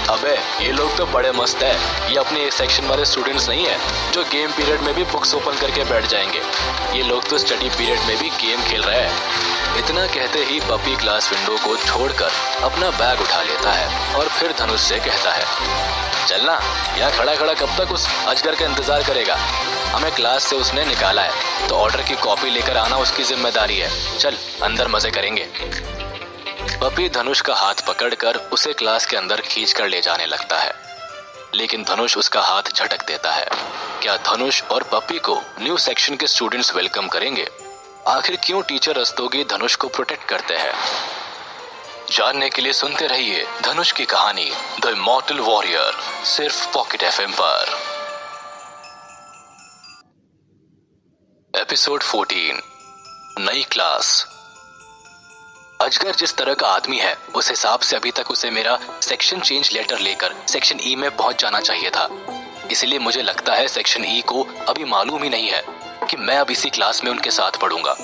अबे ये लोग तो बड़े मस्त है, ये अपने सेक्शन वाले स्टूडेंट्स नहीं है जो गेम पीरियड में भी बुक्स ओपन करके बैठ जाएंगे। ये लोग तो स्टडी पीरियड में भी गेम खेल रहे हैं। इतना कहते ही पप्पी क्लास विंडो को छोड़कर अपना बैग उठा लेता है और फिर धनुष से कहता है, चलना, यहाँ खड़ा खड़ा कब तक उस अजगर का इंतजार करेगा? हमें क्लास से उसने निकाला है तो ऑर्डर की कॉपी लेकर आना उसकी जिम्मेदारी है। चल अंदर मजे करेंगे। पप्पी धनुष का हाथ पकड़कर उसे क्लास के अंदर खींच कर ले जाने लगता है, लेकिन धनुष उसका हाथ झटक देता है। क्या धनुष और पप्पी को न्यू सेक्शन के स्टूडेंट्स वेलकम करेंगे? आखिर क्यों टीचर रस्तोगी धनुष को प्रोटेक्ट करते हैं? जानने के लिए सुनते रहिए धनुष की कहानी द इमॉर्टल वॉरियर, सिर्फ पॉकेट एफएम पर। एपिसोड 14, नई क्लास। अजगर जिस तरह का आदमी है उस हिसाब से अभी तक उसे मेरा सेक्शन चेंज लेटर लेकर सेक्शन ई में पहुंच जाना चाहिए था। इसलिए मुझे लगता है सेक्शन ई को अभी मालूम ही नहीं है कि मैं अब इसी क्लास में उनके साथ पढ़ूंगा।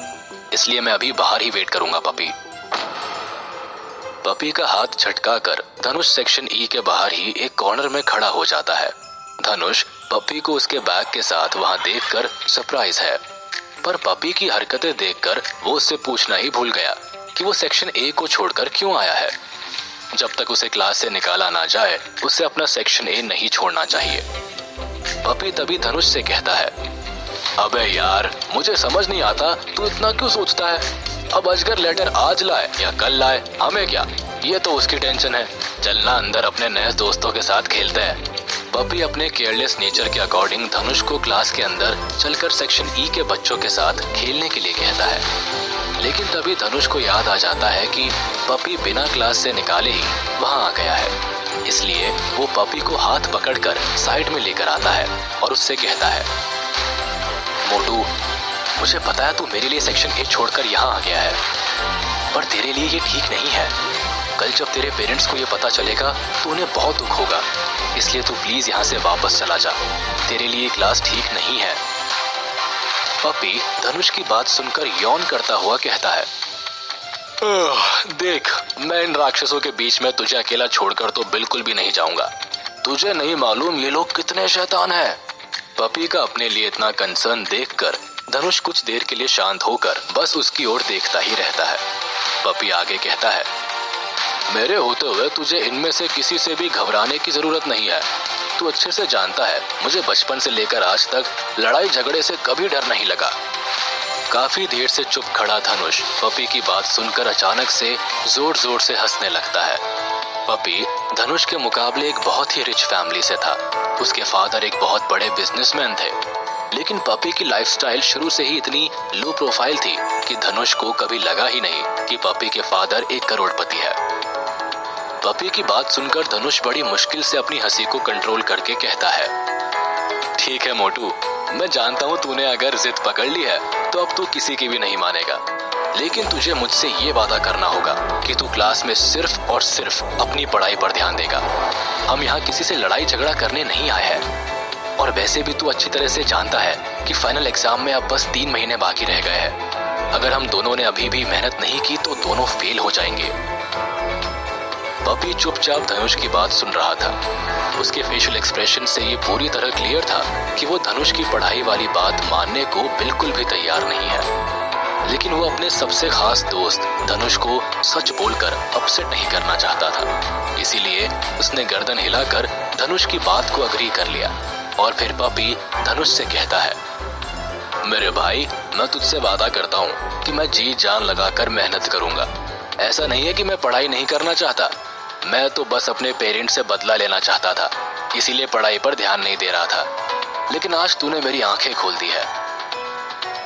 इसलिए मैं अभी बाहर ही वेट करूंगा। पप्पी का हाथ झटका कर धनुष सेक्शन ई के बाहर ही एक कॉर्नर में खड़ा हो जाता है। धनुष पप्पी को उसके बैग के साथ वहां देखकर सरप्राइज है, पर पप्पी की हरकतें देखकर वो उससे पूछना ही भूल गया कि वो सेक्शन ए को छोड़कर क्यों आया है। जब तक उसे क्लास से निकाला ना जाए उसे अपना सेक्शन ए नहीं छोड़ना चाहिए। पप्पी तभी धनुष से कहता है, अबे यार, मुझे समझ नहीं आता तू इतना क्यों सोचता है। अब अजगर लेटर आज लाए या कल लाए, हमें क्या, ये तो उसकी टेंशन है। चलना अंदर अपने नए दोस्तों के साथ खेलते हैं। पपी अपने केयरलेस नेचर के अकॉर्डिंग धनुष को क्लास के अंदर चलकर सेक्शन ई के बच्चों के साथ खेलने के लिए कहता है। लेकिन तभी धनुष को याद आ जाता है कि पपी बिना क्लास से निकाले ही वहां आ गया है। इसलिए वो पपी को हाथ पकड़कर साइड में लेकर आता है और उससे कहता है, मोटू, मुझे पता है तू मेरे लिए सेक्शन ए छोड़कर यहाँ आ गया है, पर तेरे लिए ये ठीक नहीं है। कल जब तेरे पेरेंट्स को ये पता चलेगा तो उन्हें बहुत दुख होगा, इसलिए तू प्लीज यहाँ से वापस चला जा। तेरे लिए क्लास ठीक नहीं है। पपी धनुष की बात सुनकर यौन करता हुआ कहता है, देख, मैं इन राक्षसों के बीच में तुझे अकेला छोड़कर तो बिल्कुल भी नहीं जाऊंगा। तुझे नहीं मालूम ये लोग कितने शैतान हैं। पपी का अपने लिए इतना कंसर्न देखकर धनुष कुछ देर के लिए शांत होकर बस उसकी ओर देखता ही रहता है। पपी आगे कहता है, मेरे होते हुए तुझे इनमें से किसी से भी घबराने की जरूरत नहीं है। तू अच्छे से जानता है मुझे बचपन से लेकर आज तक लड़ाई झगड़े से कभी डर नहीं लगा। काफी देर से चुप खड़ा धनुष पपी की बात सुनकर अचानक से जोर जोर से हंसने लगता है। पपी धनुष के मुकाबले एक बहुत ही रिच फैमिली से था। उसके फादर एक बहुत बड़े बिजनेसमैन थे, लेकिन पपी की लाइफस्टाइल शुरू से ही इतनी लो प्रोफाइल थी कि धनुष को कभी लगा ही नहीं कि पपी के फादर एक करोड़पति है। पपी की बात सुनकर धनुष बड़ी मुश्किल से अपनी हंसी को कंट्रोल करके कहता है, ठीक है मोटू, मैं जानता हूँ तूने अगर जिद पकड़ ली है तो अब तू किसी की भी नहीं मानेगा, लेकिन तुझे मुझसे ये वादा करना होगा कि तू क्लास में सिर्फ और सिर्फ अपनी पढ़ाई पर ध्यान देगा। हम यहाँ किसी से लड़ाई झगड़ा करने नहीं आए हैं, और वैसे भी तू अच्छी तरह से जानता है कि फाइनल एग्जाम में अब बस 3 महीने बाकी रह गए हैं। अगर हम दोनों ने अभी भी मेहनत नहीं की तो दोनों फेल हो जाएंगे। पपी चुपचाप धनुष की बात सुन रहा था। उसके फेशियल एक्सप्रेशन से ये पूरी तरह क्लियर था कि वो धनुष की पढ़ाई वाली बात मानने को बिल्कुल भी तैयार नहीं है। लेकिन वो अपने सबसे खास दोस्त धनुष को सच बोलकर अपसेट नहीं करना चाहता था, इसीलिए उसने गर्दन हिलाकर धनुष की बात को अग्री कर लिया। और फिर पपी धनुष से कहता है, मेरे भाई, मैं तुझसे वादा करता हूँ कि मैं जी जान लगाकर मेहनत करूंगा। ऐसा नहीं है कि मैं पढ़ाई नहीं करना चाहता, मैं तो बस अपने पेरेंट्स से बदला लेना चाहता था, इसीलिए पढ़ाई पर ध्यान नहीं दे रहा था। लेकिन आज तूने मेरी आंखें खोल दी है।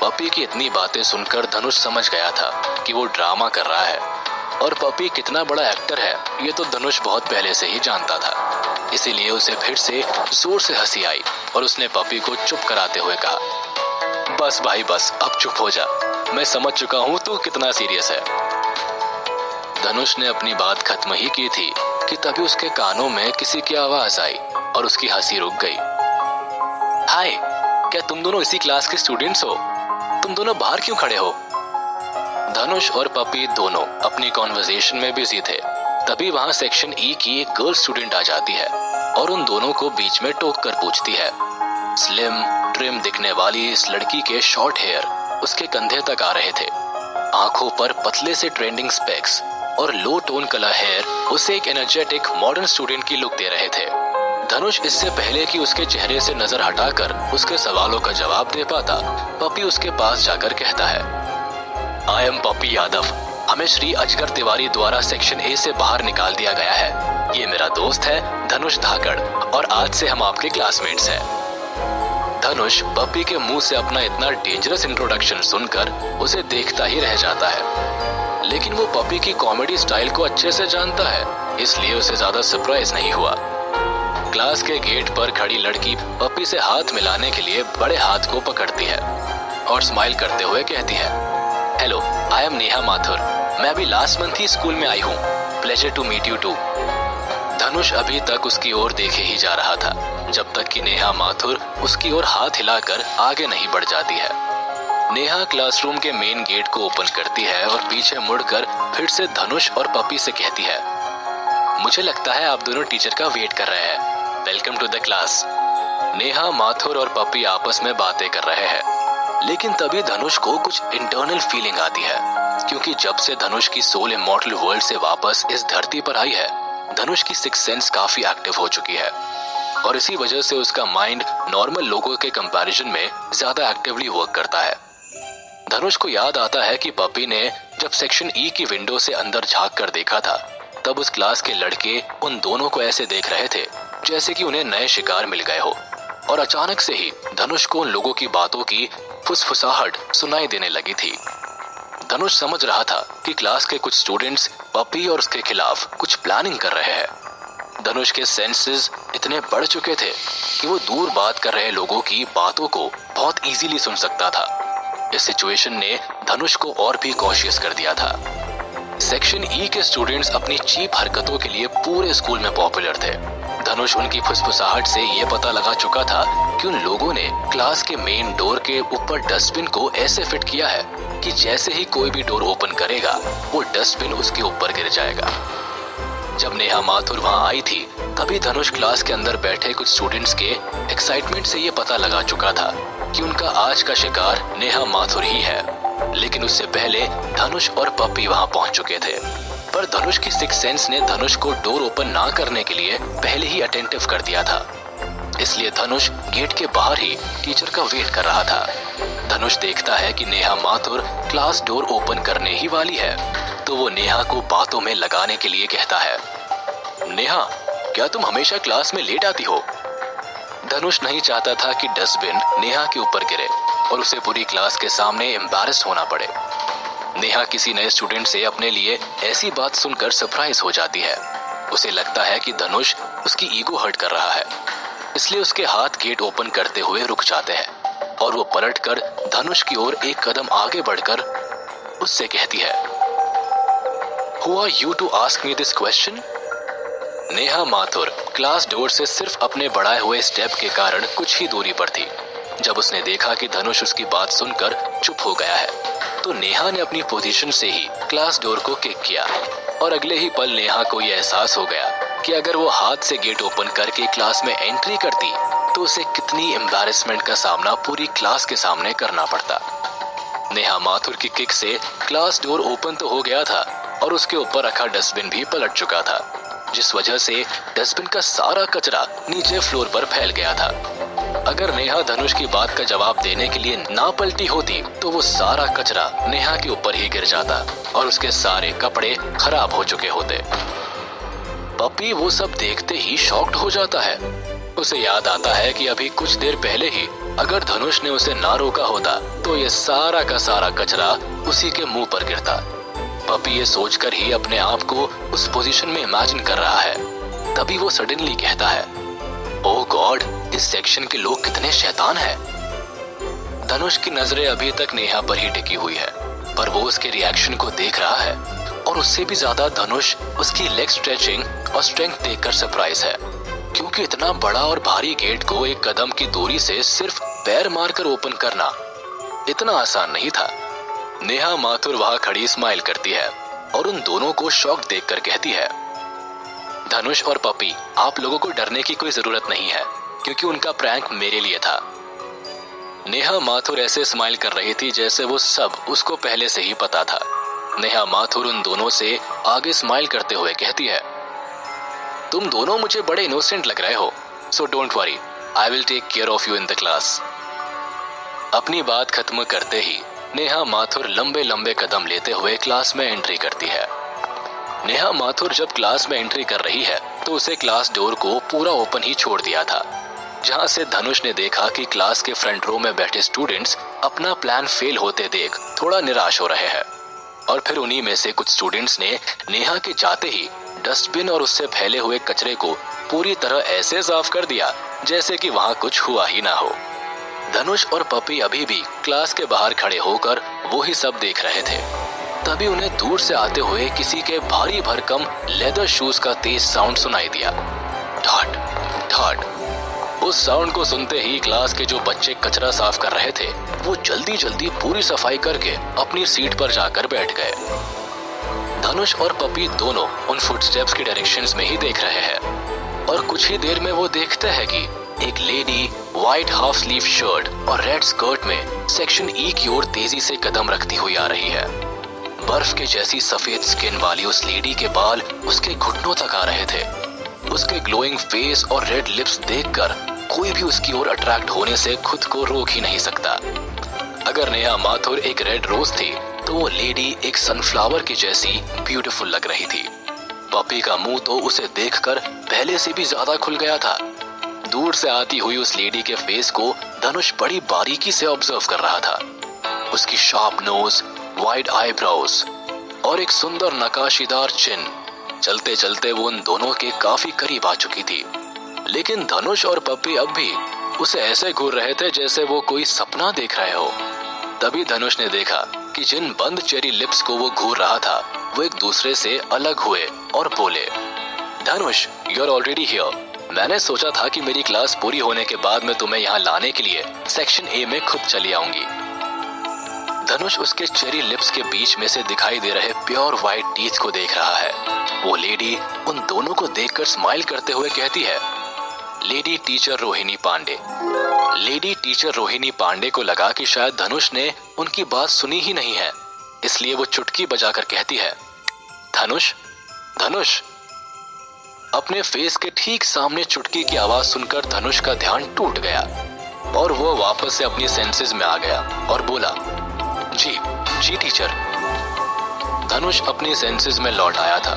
पपी की इतनी बातें सुनकर धनुष समझ गया था कि वो ड्रामा कर रहा है, और पपी कितना बड़ा एक्टर है ये तो धनुष बहुत पहले से ही जानता था। इसीलिए उसे फिर से जोर से हंसी आई और उसने पपी को चुप कराते हुए कहा, बस भाई बस, अब चुप हो जा, मैं समझ चुका हूँ तू कितना सीरियस है। धनुष ने अपनी बात खत्म ही की थी कि तभी उसके कानों में किसी की आवाज आई और उसकी हंसी रुक गई। हाय, क्या तुम दोनों इसी क्लास के स्टूडेंट्स हो? तुम दोनों बाहर क्यों खड़े हो? धनुष और पपी दोनों अपनी कॉन्वर्सेशन में बिजी थे। तभी वहां सेक्शन ई की एक गर्ल स्टूडेंट आ जाती है और उन दोनों को बीच में टोक कर पूछती है। स्लिम ट्रिम दिखने वाली इस लड़की के शॉर्ट हेयर उसके कंधे तक आ रहे थे। आंखों पर पतले से ट्रेंडिंग स्पेक्स और लो टोन कलर हेयर उसे एक एनर्जेटिक मॉडर्न स्टूडेंट की लुक दे रहे थे। धनुष इससे पहले कि उसके चेहरे से नजर हटाकर उसके सवालों का जवाब दे पाता, पपी उसके पास जाकर कहता है, आई एम पपी यादव। हमें श्री अजगर तिवारी द्वारा सेक्शन ए से बाहर निकाल दिया गया है। ये मेरा दोस्त है धनुष धाकड़, और आज से हम आपके क्लासमेट्स हैं। धनुष पपी के मुंह से अपना इतना डेंजरस इंट्रोडक्शन सुनकर उसे देखता ही रह जाता है। लेकिन वो पपी की कॉमेडी स्टाइल को अच्छे से जानता है, इसलिए उसे ज्यादा सरप्राइज नहीं हुआ। क्लास के गेट पर खड़ी लड़की पपी से हाथ मिलाने के लिए बड़े हाथ को पकड़ती है और स्माइल करते हुए कहती है, hello, I am Neha Mathur. मैं अभी लास्ट मंथ ही स्कूल में आई हूँ। Pleasure to meet you too. Dhanush अभी तक उसकी ओर देखे ही जा रहा था जब तक कि नेहा माथुर उसकी ओर हाथ हिलाकर आगे नहीं बढ़ जाती है। नेहा क्लासरूम के मेन गेट को ओपन करती है और पीछे मुड़कर फिर से धनुष और पपी से कहती है, मुझे लगता है आप दोनों टीचर का वेट कर रहे हैं। Welcome to the class. Neha Mathur और पपी आपस में बातें कर रहे हैं, लेकिन तभी धनुष को कुछ इंटरनल फीलिंग आती है, क्योंकि जब से धनुष की सोल इमॉर्टल वर्ल्ड से वापस इस धरती पर आई है, धनुष की सिक्स सेंस काफी एक्टिव हो चुकी है और इसी वजह से उसका माइंड नॉर्मल लोगों के कंपैरिजन में ज्यादा एक्टिवली वर्क करता है। धनुष को याद आता है कि पपी ने जब सेक्शन ई की विंडो से अंदर झांक कर देखा था, तब उस क्लास के लड़के उन दोनों को ऐसे देख रहे थे जैसे कि उन्हें नए शिकार मिल गए हो। और अचानक से ही धनुष को उन लोगों की बातों की फुसफुसाहट सुनाई देने लगी थी। धनुष समझ रहा था कि क्लास के कुछ स्टूडेंट्स पपी और उसके खिलाफ कुछ प्लानिंग कर रहे हैं। धनुष के सेंसेस इतने बढ़ चुके थे कि वो दूर बात कर रहे लोगों की बातों को बहुत इजीली सुन सकता था। इस सिचुएशन ने धनुष को और भी कॉशियस कर दिया था। सेक्शन ई के स्टूडेंट्स अपनी चीप हरकतों के लिए पूरे स्कूल में पॉपुलर थे। धनुष उनकी फुसफुसाहट से ये पता लगा चुका था कि उन लोगों ने क्लास के मेन डोर के ऊपर डस्टबिन को ऐसे फिट किया है कि जैसे ही कोई भी डोर ओपन करेगा वो डस्टबिन उसके ऊपर गिर जाएगा। जब नेहा माथुर वहां आई थी तभी धनुष क्लास के अंदर बैठे कुछ स्टूडेंट्स के एक्साइटमेंट से ये पता लगा चुका था कि उनका आज का शिकार नेहा माथुर ही है। लेकिन उससे पहले धनुष और पपी वहां पहुंच चुके थे। पर धनुष की सिक्स सेंस ने धनुष को डोर ओपन ना करने के लिए पहले ही अटेंटिव कर दिया था। इसलिए धनुष गेट के बाहर ही टीचर का वेट कर रहा था। धनुष देखता है कि Neha Mathur class door open करने ही वाली है, तो वो नेहा को बातों में लगाने के लिए कहता है, नेहा, क्या तुम हमेशा क्लास में लेट आती हो? धनुष नहीं चाहता था कि डस्टबिन नेहा के ऊपर गिरे और उसे पूरी क्लास के सामने एम्बैरेस होना पड़े। नेहा किसी नए स्टूडेंट से अपने लिए ऐसी बात सुनकर सरप्राइज हो जाती है। उसे लगता है कि धनुष उसकी ईगो हर्ट कर रहा है, इसलिए उसके हाथ गेट ओपन करते हुए रुक जाते हैं और वो पलटकर धनुष की ओर एक कदम आगे बढ़कर उससे कहती है, Who are you to ask me this question? Neha Mathur class door से सिर्फ अपने बढ़ाए हुए स्टेप के कारण कुछ ही दूरी पर थी। जब उसने देखा कि धनुष उसकी बात सुनकर चुप हो गया है, तो नेहा ने अपनी पोजीशन से ही क्लास डोर को किक किया और अगले ही पल नेहा को यह एहसास हो गया कि अगर वो हाथ से गेट ओपन करके क्लास में एंट्री करती तो उसे कितनी एम्बैरेसमेंट का सामना पूरी क्लास के सामने करना पड़ता। नेहा माथुर की किक से क्लास डोर ओपन तो हो गया था और उसके ऊपर रखा डस्टबिन भी पलट चुका था, जिस वजह से डस्टबिन का सारा कचरा नीचे फ्लोर पर फैल गया था। अगर नेहा धनुष की बात का जवाब देने के लिए ना पलटी होती तो वो सारा कचरा नेहा के ऊपर ही गिर जाता और उसके सारे कपड़े खराब हो चुके होते। पपी वो सब देखते ही शॉक्ड हो जाता है। उसे याद आता है कि अभी कुछ देर पहले ही अगर धनुष ने उसे ना रोका होता तो ये सारा का सारा कचरा उसी के मुंह पर गिरता। पपी ये सोचकर ही अपने आप को उस पोजीशन में इमेजिन कर रहा है। तभी वो सडनली कहता है, ओह गॉड, इस सेक्शन के लोग कितने शैतान हैं। धनुष की नजरें अभी तक नेहा पर ही टिकी हुई है, पर वो उसके रिएक्शन को देख रहा है और उससे भी ज्यादा धनुष उसकी लेग स्ट्रेचिंग और स्ट्रेंथ देखकर सरप्राइज है, क्योंकि इतना बड़ा और भारी गेट को एक कदम की दूरी से सिर्फ पैर मारकर ओपन करना इतना आसान नहीं था। नेहा माथुर वहां खड़ी स्माइल करती है और उन दोनों को शॉक देखकर कहती है, धनुष और पपी, आप लोगों को डरने की कोई जरूरत नहीं है, क्योंकि उनका प्रैंक मेरे लिए था। नेहा माथुर ऐसे स्माइल कर रही थी जैसे वो सब उसको पहले से ही पता था। नेहा माथुर उन दोनों से आगे स्माइल करते हुए कहती है, तुम दोनों मुझे बड़े इनोसेंट लग रहे हो, so don't worry, I will take care of you in the class. अपनी बात खत्म करते ही नेहा माथुर लंबे लंबे कदम लेते हुए क्लास में एंट्री करती है। नेहा माथुर जब क्लास में एंट्री कर रही है तो उसे क्लास डोर को पूरा ओपन ही छोड़ दिया था, जहां से धनुष ने देखा कि क्लास के फ्रंट रो में बैठे स्टूडेंट्स अपना प्लान फेल होते देख थोड़ा निराश हो रहे हैं। और फिर उन्हीं में से कुछ स्टूडेंट्स ने नेहा के जाते ही डस्टबिन और उससे फैले हुए कचरे को पूरी तरह ऐसे साफ कर दिया जैसे कि वहां कुछ हुआ ही ना हो। धनुष और पपी अभी भी क्लास के बाहर खड़े होकर वो ही सब देख रहे थे। तभी उन्हें दूर से आते हुए किसी के भारी भरकम लेदर शूज का तेज साउंड सुनाई दिया, ठाट ठाट। उस साउंड को सुनते ही क्लास के जो बच्चे कचरा साफ कर रहे थे वो जल्दी जल्दी पूरी सफाई करके अपनी सीट पर जाकर बैठ गए। धनुष और पपी दोनों उन फुटस्टेप्स की डायरेक्शंस में ही देख रहे हैं और कुछ ही देर में वो देखते हैं कि एक lady white half sleeve shirt और रेड स्कर्ट में सेक्शन ई की ओर तेजी से कदम रखती हुई आ रही है। बर्फ के जैसी सफेद स्किन वाली उस लेडी के बाल उसके घुटनों तक आ रहे थे। उसके ग्लोइंग फेस और रेड लिप्स देखकर कोई भी उसकी ओर अट्रैक्ट होने से खुद को रोक ही नहीं सकता। अगर नेहा माथुर एक रेड रोज थी तो वो लेडी एक सनफ्लावर की जैसी ब्यूटीफुल लग रही थी। पपी का मुंह तो उसे देखकर पहले से भी ज्यादा खुल गया था। दूर से आती हुई उस लेडी के फेस को धनुष बड़ी बारीकी से ऑब्जर्व कर रहा था। उसकी शार्प नोज, वाइड आईब्रोज और एक सुंदर नकाशीदार चिन। चलते चलते वो उन दोनों के काफी करीब आ चुकी थी, लेकिन धनुष और पपी अब भी उसे ऐसे घूर रहे थे जैसे वो कोई सपना देख रहे हो। तभी धनुष ने देखा कि जिन बंद चेरी लिप्स को वो घूर रहा था वो एक दूसरे से अलग हुए और बोले, धनुष, यू आर ऑलरेडी हियर। मैंने सोचा था कि मेरी क्लास पूरी होने के बाद मैं तुम्हें यहाँ लाने के लिए सेक्शन ए में खुद चली आऊंगी। धनुष उसके चेरी लिप्स के बीच में से दिखाई दे रहे प्योर व्हाइट टीथ को देख रहा है। वो लेडी उन दोनों को देखकर स्माइल करते हुए कहती है, lady teacher Rohini Pandey. Lady teacher Rohini Pandey को लगा कि शायद धनुष ने उनकी बात सुनी ही नहीं है, इसलिए वो चुटकी बजाकर कहती है, धनुष, धनुष। अपने फेस के ठीक सामने चुटकी की आवाज सुनकर धनुष का ध्यान टूट गया और वो वापस से अपनी सेंसेस में आ गया और बोला, जी जी टीचर। धनुष अपनी सेंसेस में लौट आया था,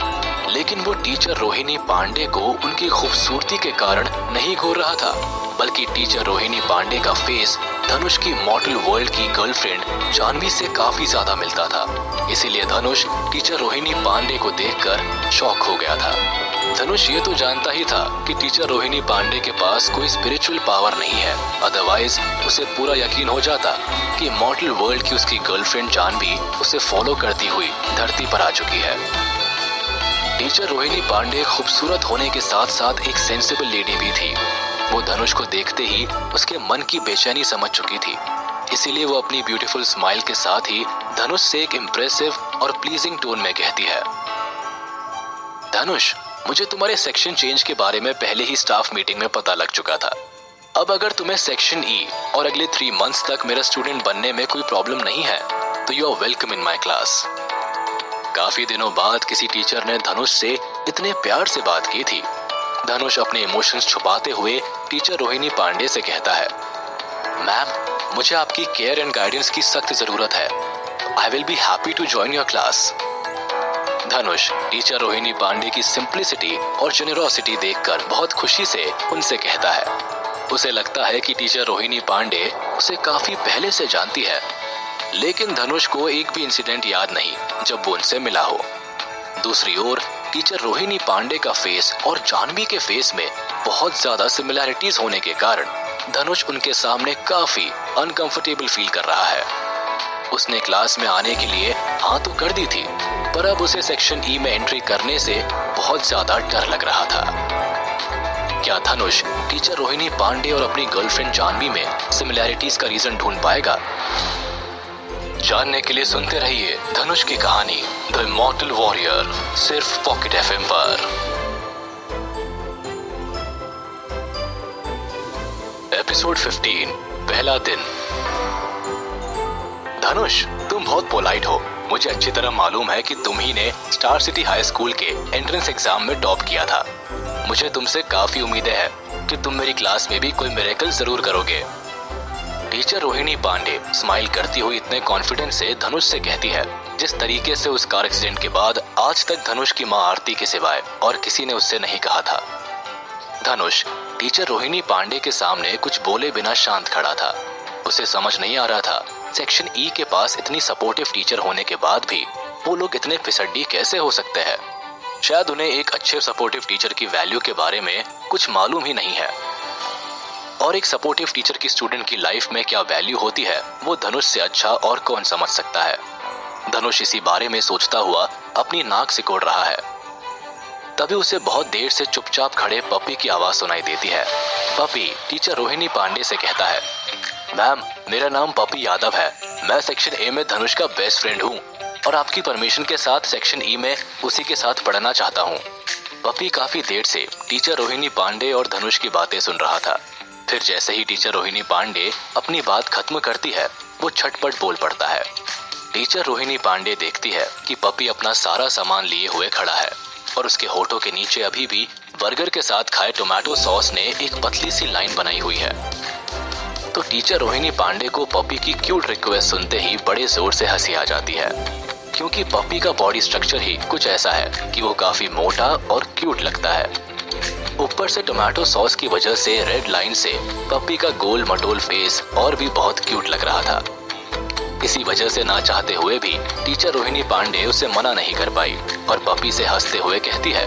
लेकिन वो टीचर रोहिणी पांडे को उनकी खूबसूरती के कारण नहीं घूर रहा था, बल्कि टीचर रोहिणी पांडे का फेस धनुष की मॉडल वर्ल्ड की गर्लफ्रेंड जानवी से काफी ज्यादा मिलता था। इसीलिए धनुष टीचर रोहिणी पांडे को देखकर शॉक हो गया था। धनुष ये तो जानता ही था कि टीचर रोहिणी पांडे के पास कोई स्पिरिचुअल पावर नहीं है, अदरवाइज उसे पूरा यकीन हो जाता कि मॉडल वर्ल्ड की उसकी गर्लफ्रेंड जानवी उसे फॉलो करती हुई धरती पर आ चुकी है। टीचर रोहिणी पांडे खूबसूरत होने के साथ साथ एक सेंसिबल लेडी भी थी। वो धनुष को देखते ही उसके मन की बेचैनी समझ चुकी थी, इसीलिए वो अपनी ब्यूटीफुल स्माइल के साथ ही धनुष से एक इम्प्रेसिव और प्लीजिंग टोन में कहती है, धनुष, मुझे तुम्हारे सेक्शन चेंज के बारे में पहले ही स्टाफ मीटिंग में पता लग चुका था। अब अगर तुम्हें सेक्शन ई और अगले 3 मंथ्स तक मेरा स्टूडेंट बनने में कोई प्रॉब्लम नहीं है तो you are welcome in my class. काफी दिनों बाद किसी टीचर ने धनुष से इतने प्यार से बात की थी। धनुष अपने इमोशंस छुपाते हुए टीचर रोहिणी पांडे से कहता है, मैम, मुझे आपकी केयर एंड गाइडेंस की सख्त जरूरत है। I will be happy to join your class. Dhanush teacher Rohini Pandey की सिंप्लिसिटी और जेनरोसिटी देखकर बहुत खुशी से उनसे कहता है। उसे लगता है कि टीचर रोहिणी पांडे उसे काफी पहले से जानती है, लेकिन धनुष को एक भी इंसिडेंट याद नहीं जब वो उनसे मिला हो। दूसरी ओर टीचर रोहिणी पांडे का फेस और जानवी के फेस में बहुत ज्यादा सिमिलैरिटीज होने के कारण धनुष उनके सामने काफी अनकंफर्टेबल फील कर रहा है। उसने क्लास में आने के लिए हाँ तो कर दी थी, पर अब उसे सेक्शन ई में एंट्री करने से बहुत ज्यादा डर लग रहा था। क्या धनुष टीचर रोहिणी पांडे और अपनी गर्लफ्रेंड जानवी में सिमिलैरिटीज का रीजन ढूंढ पाएगा? जानने के लिए सुनते रहिए धनुष की कहानी द इमॉर्टल वॉरियर, सिर्फ पॉकेट एफएम पर। एपिसोड 15, पहला दिन। धनुष, तुम बहुत पोलाइट हो। मुझे अच्छी तरह मालूम है कि तुम ही ने स्टार सिटी हाई स्कूल के एंट्रेंस एग्जाम में टॉप किया था। मुझे तुमसे काफी उम्मीदें हैं कि तुम मेरी क्लास में भी कोई मिरेकल जरूर करोगे। टीचर रोहिणी पांडे स्माइल करती हुई इतने कॉन्फिडेंस से धनुष से कहती है, जिस तरीके से उस कार एक्सीडेंट के बाद आज तक धनुष की माँ आरती के सिवाय और किसी ने उससे नहीं कहा था। धनुष टीचर रोहिणी पांडे के सामने कुछ बोले बिना शांत खड़ा था। उसे समझ नहीं आ रहा था सेक्शन ई के पास इतनी सपोर्टिव टीचर होने के बाद भी वो लोग इतने फिसड्डी कैसे हो सकते हैं। शायद उन्हें एक अच्छे सपोर्टिव टीचर की वैल्यू के बारे में कुछ मालूम ही नहीं है, और एक सपोर्टिव टीचर की स्टूडेंट की लाइफ में क्या वैल्यू होती है वो धनुष से अच्छा और कौन समझ सकता है। धनुष इसी बारे में सोचता हुआ अपनी नाक सिकोड़ रहा है। तभी उसे बहुत देर से चुपचाप खड़े पपी की आवाज सुनाई देती है। पपी टीचर रोहिणी पांडे से कहता है, मैम, मेरा नाम पपी यादव है। मैं सेक्शन ए में धनुष का बेस्ट फ्रेंड हूँ और आपकी परमिशन के साथ सेक्शन ई में उसी के साथ पढ़ना चाहता हूँ। पपी काफी देर से टीचर रोहिणी पांडे और धनुष की बातें सुन रहा था। फिर जैसे ही टीचर रोहिणी पांडे अपनी बात खत्म करती है वो झटपट बोल पड़ता है। टीचर रोहिणी पांडे देखती है कि पपी अपना सारा सामान लिए हुए खड़ा है और उसके होठों के नीचे अभी भी बर्गर के साथ खाए टोमेटो सॉस ने एक पतली सी लाइन बनाई हुई है। तो टीचर रोहिणी पांडे को पपी की क्यूट रिक्वेस्ट सुनते ही बड़े जोर से हंसी आ जाती है। क्योंकि पपी का बॉडी स्ट्रक्चर ही कुछ ऐसा है कि वो काफी मोटा और क्यूट लगता है। ऊपर से टोमेटो सॉस की वजह से रेड लाइन से पपी का गोल मटोल फेस और भी बहुत क्यूट लग रहा था। इसी वजह से ना चाहते हुए भी टीचर रोहिणी पांडे उसे मना नहीं कर पाई और पपी से हंसते हुए कहती है,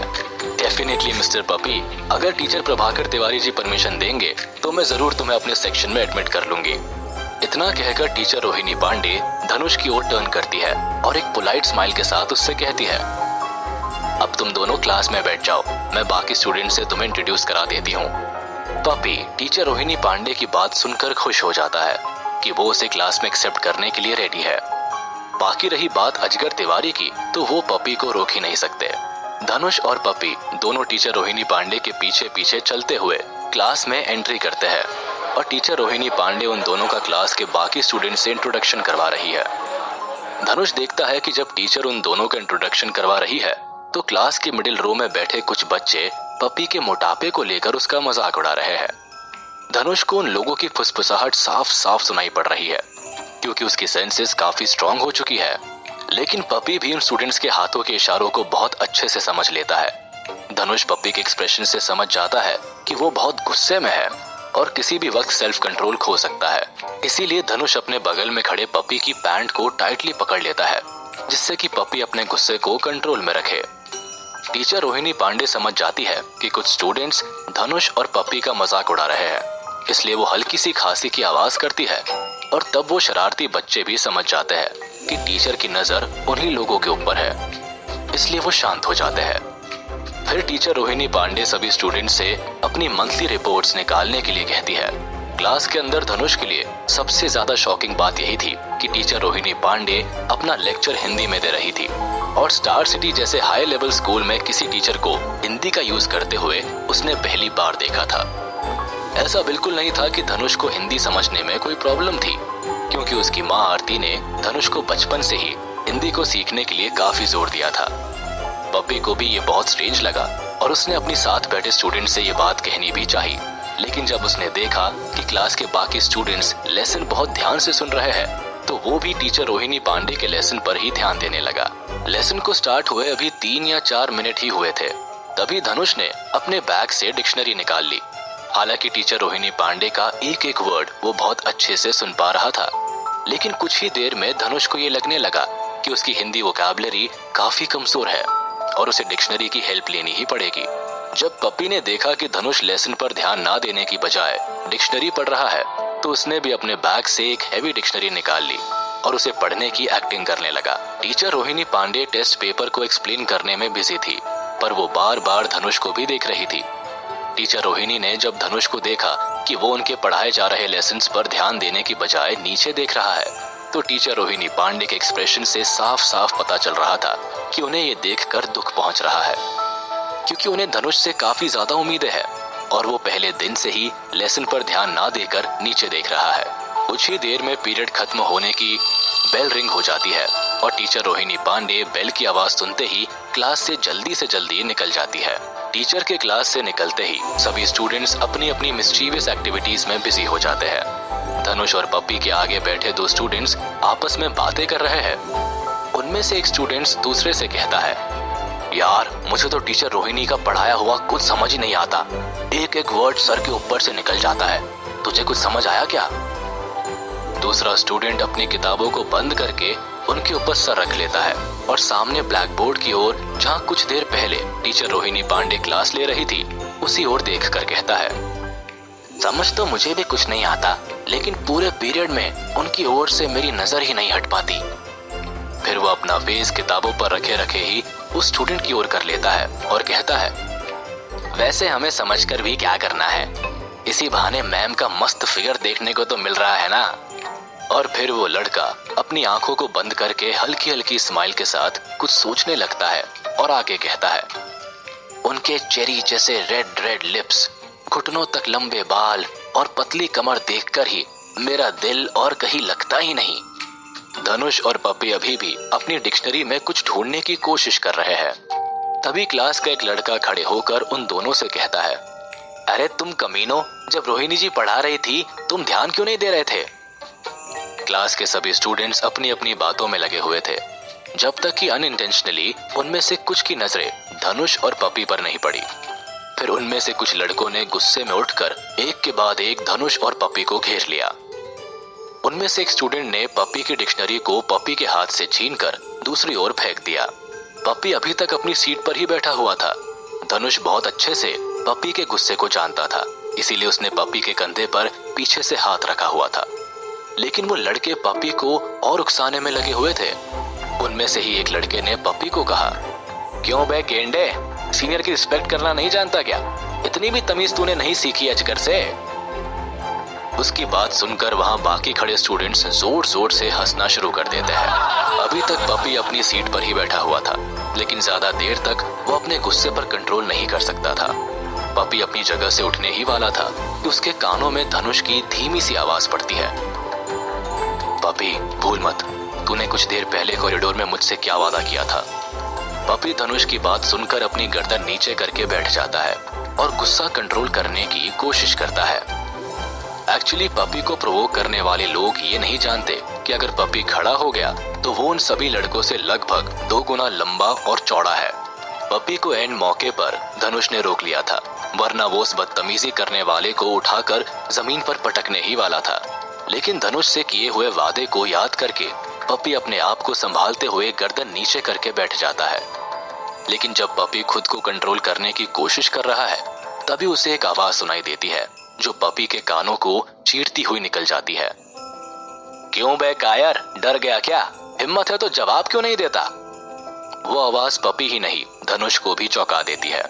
डेफिनेटली मिस्टर पपी, अगर टीचर प्रभाकर तिवारी जी परमिशन देंगे तो मैं जरूर तुम्हें अपने सेक्शन में एडमिट कर लूंगी। इतना कहकर टीचर रोहिणी पांडे धनुष की ओर टर्न करती है और एक पोलाइट स्माइल के साथ उससे कहती है, अब तुम दोनों क्लास में बैठ जाओ, मैं बाकी स्टूडेंट से तुम्हें इंट्रोड्यूस करा देती हूँ। पपी टीचर रोहिणी पांडे की बात सुनकर खुश हो जाता है कि वो उसे क्लास में एक्सेप्ट करने के लिए रेडी है। बाकी रही बात अजगर तिवारी की, तो वो पपी को रोक ही नहीं सकते। धनुष और पपी दोनों टीचर रोहिणी पांडे के पीछे पीछे चलते हुए क्लास में एंट्री करते हैं और टीचर रोहिणी पांडे उन दोनों का क्लास के बाकी स्टूडेंट से इंट्रोडक्शन करवा रही है। धनुष देखता है कि जब टीचर उन दोनों का इंट्रोडक्शन करवा रही है तो क्लास के मिडिल रो में बैठे कुछ बच्चे पपी के मोटापे को लेकर उसका मजाक उड़ा रहे हैं। धनुष को उन लोगों की फुसफुसाहट साफ साफ सुनाई पड़ रही है क्योंकि उसकी सेंसेस काफी स्ट्रांग हो चुकी है, लेकिन पपी भी उन स्टूडेंट्स के हाथों के इशारों को बहुत अच्छे से समझ लेता है। धनुष पपी के एक्सप्रेशन से समझ जाता है कि वो बहुत गुस्से में है और किसी भी वक्त सेल्फ कंट्रोल खो सकता है। इसीलिए धनुष अपने बगल में खड़े पपी की पैंट को टाइटली पकड़ लेता है जिससे कि पपी अपने गुस्से को कंट्रोल में रखे। टीचर रोहिणी पांडे समझ जाती है कि कुछ स्टूडेंट्स धनुष और पपी का मजाक उड़ा रहे हैं, इसलिए वो हल्की सी खांसी की आवाज करती है और तब वो शरारती बच्चे भी समझ जाते हैं कि टीचर की नजर उन्हीं लोगों के ऊपर है, इसलिए वो शांत हो जाते हैं। फिर टीचर रोहिणी पांडे सभी स्टूडेंट से अपनी मंथली रिपोर्ट्स निकालने के लिए कहती है। क्लास के अंदर धनुष के लिए सबसे ज्यादा शॉकिंग बात यही थी कि टीचर रोहिणी पांडे अपना लेक्चर हिंदी में दे रही थी और स्टार सिटी जैसे हाई लेवल स्कूल में किसी टीचर को हिंदी का यूज करते हुए उसने पहली बार देखा था। ऐसा बिल्कुल नहीं था कि धनुष को हिंदी समझने में कोई प्रॉब्लम थी, क्योंकि उसकी माँ आरती ने धनुष को बचपन से ही हिंदी को सीखने के लिए काफी जोर दिया था। पप्पी को भी ये बहुत स्ट्रेंज लगा और उसने अपनी साथ बैठे स्टूडेंट से ये बात कहनी भी चाही, लेकिन जब उसने देखा कि क्लास के बाकी स्टूडेंट्स लेसन बहुत ध्यान से सुन रहे हैं तो वो भी टीचर रोहिणी पांडे के लेसन पर ही ध्यान देने लगा। लेसन को स्टार्ट हुए अभी 3 या 4 मिनट ही हुए थे, तभी धनुष ने अपने बैग से डिक्शनरी निकाल ली। हालांकि टीचर रोहिणी पांडे का एक एक वर्ड वो बहुत अच्छे से सुन पा रहा था, लेकिन कुछ ही देर में धनुष को ये लगने लगा कि उसकी हिंदी वोकैबुलरी काफी कमजोर है और उसे डिक्शनरी की हेल्प लेनी ही पड़ेगी। जब पप्पी ने देखा कि धनुष लेसन पर ध्यान ना देने की बजाय डिक्शनरी पढ़ रहा है तो उसने भी अपने बैग से एक हैवी डिक्शनरी निकाल ली और उसे पढ़ने की एक्टिंग करने लगा। Teacher Rohini Pandey test paper को एक्सप्लेन करने में बिजी थी, पर वो बार बार धनुष को भी देख रही थी। टीचर रोहिणी ने जब धनुष को देखा कि वो उनके पढ़ाए जा रहे लेसन्स पर ध्यान देने की बजाय नीचे देख रहा है, तो टीचर रोहिणी पांडे के एक्सप्रेशन से साफ साफ पता चल रहा था कि उन्हें ये देखकर दुख पहुंच रहा है, क्योंकि उन्हें धनुष से काफी ज्यादा उम्मीदें हैं और वो पहले दिन से ही लेसन पर ध्यान ना देकर नीचे देख रहा है। कुछ ही देर में पीरियड खत्म होने की बेल रिंग हो जाती है और टीचर रोहिणी पांडे बेल की आवाज सुनते ही क्लास से जल्दी निकल जाती है। टीचर के क्लास से निकलते ही सभी स्टूडेंट्स अपनी अपनी मिस्चीवियस एक्टिविटीज में बिजी हो जाते हैं। धनुष और पप्पी के आगे बैठे 2 स्टूडेंट्स आपस में बातें कर रहे हैं। उनमें से एक स्टूडेंट्स दूसरे से कहता है, यार मुझे तो टीचर रोहिणी का पढ़ाया हुआ कुछ समझ ही नहीं आता, एक एक वर्ड सर के ऊपर से निकल जाता है, तुझे कुछ समझ आया क्या? दूसरा स्टूडेंट अपनी किताबों को बंद करके उनके ऊपर सर रख लेता है और सामने ब्लैक बोर्ड की ओर, जहाँ कुछ देर पहले टीचर रोहिणी पांडे क्लास ले रही थी, उसी ओर देखकर कहता है, समझ तो मुझे भी कुछ नहीं आता, लेकिन पूरे पीरियड में उनकी ओर से मेरी नजर ही नहीं हट पाती। फिर वो अपना फेस किताबों पर रखे रखे ही उस स्टूडेंट की ओर कर लेता है और कहता है, वैसे हमें समझकर भी क्या करना है, इसी बहाने मैम का मस्त फिगर देखने को तो मिल रहा है ना। और फिर वो लड़का अपनी आंखों को बंद करके हल्की हल्की स्माइल के साथ कुछ सोचने लगता है और आगे कहता है, उनके चेरी जैसे रेड रेड लिप्स, घुटनों तक लंबे बाल और पतली कमर देखकर ही मेरा दिल और कहीं लगता ही नहीं। धनुष और पप्पी अभी भी अपनी डिक्शनरी में कुछ ढूंढने की कोशिश कर रहे हैं। तभी क्लास का एक लड़का खड़े होकर उन दोनों से कहता है, अरे तुम कमीनों, जब रोहिणी जी पढ़ा रही थी तुम ध्यान क्यों नहीं दे रहे थे? क्लास के सभी स्टूडेंट्स अपनी अपनी बातों में लगे हुए थे। जब तक कि अनइंटेंशनली उनमें से कुछ की नजरें धनुष और पपी पर नहीं पड़ी। फिर उनमें से कुछ लड़कों ने गुस्से में उठकर एक के बाद एक धनुष और पपी को घेर लिया। उनमें से एक स्टूडेंट ने पपी की डिक्शनरी को पपी के हाथ से छीनकर दूसरी ओर फेंक दिया। पपी अभी तक अपनी सीट पर ही बैठा हुआ था। धनुष बहुत अच्छे से पपी के गुस्से को जानता था, इसीलिए उसने पपी के कंधे पर पीछे से हाथ रखा हुआ था। लेकिन वो लड़के पपी को और उकसाने में लगे हुए थे। उनमें से ही एक लड़के ने पपी को कहा, क्यों बे गेंडे, सीनियर की रिस्पेक्ट करना नहीं जानता क्या? इतनी भी तमीज तूने नहीं सीखी अजगर से? उसकी बात सुनकर वहां बाकी खड़े स्टूडेंट्स जोर जोर से हंसना शुरू कर देते हैं। अभी तक पपी अपनी सीट पर ही बैठा हुआ था, लेकिन ज्यादा देर तक वो अपने गुस्से पर कंट्रोल नहीं कर सकता था। पपी अपनी जगह से उठने ही वाला था कि उसके कानों में धनुष की धीमी सी आवाज पड़ती है, पपी भूल मत, तूने कुछ देर पहले कॉरिडोर में मुझसे क्या वादा किया था। पपी धनुष की बात सुनकर अपनी गर्दन नीचे करके बैठ जाता है और गुस्सा कंट्रोल करने की कोशिश करता है। एक्चुअली पपी को प्रोवोक करने वाले लोग ये नहीं जानते कि अगर पपी खड़ा हो गया तो वो उन सभी लड़कों से लगभग 2 गुना लंबा और चौड़ा है। पपी को एंड मौके पर धनुष ने रोक लिया था, वरना वो उस बदतमीजी करने वाले को उठाकर जमीन पर पटकने ही वाला था। लेकिन धनुष से किए हुए वादे को याद करके पपी अपने आप को संभालते हुए गर्दन नीचे करके बैठ जाता है। लेकिन जब पपी खुद को कंट्रोल करने की कोशिश कर रहा है, तभी उसे एक आवाज सुनाई देती है जो पपी के कानों को चीरती हुई निकल जाती है। क्यों बे कायर, डर गया क्या? हिम्मत है तो जवाब क्यों नहीं देता? वो आवाज पपी ही नहीं धनुष को भी चौंका देती है।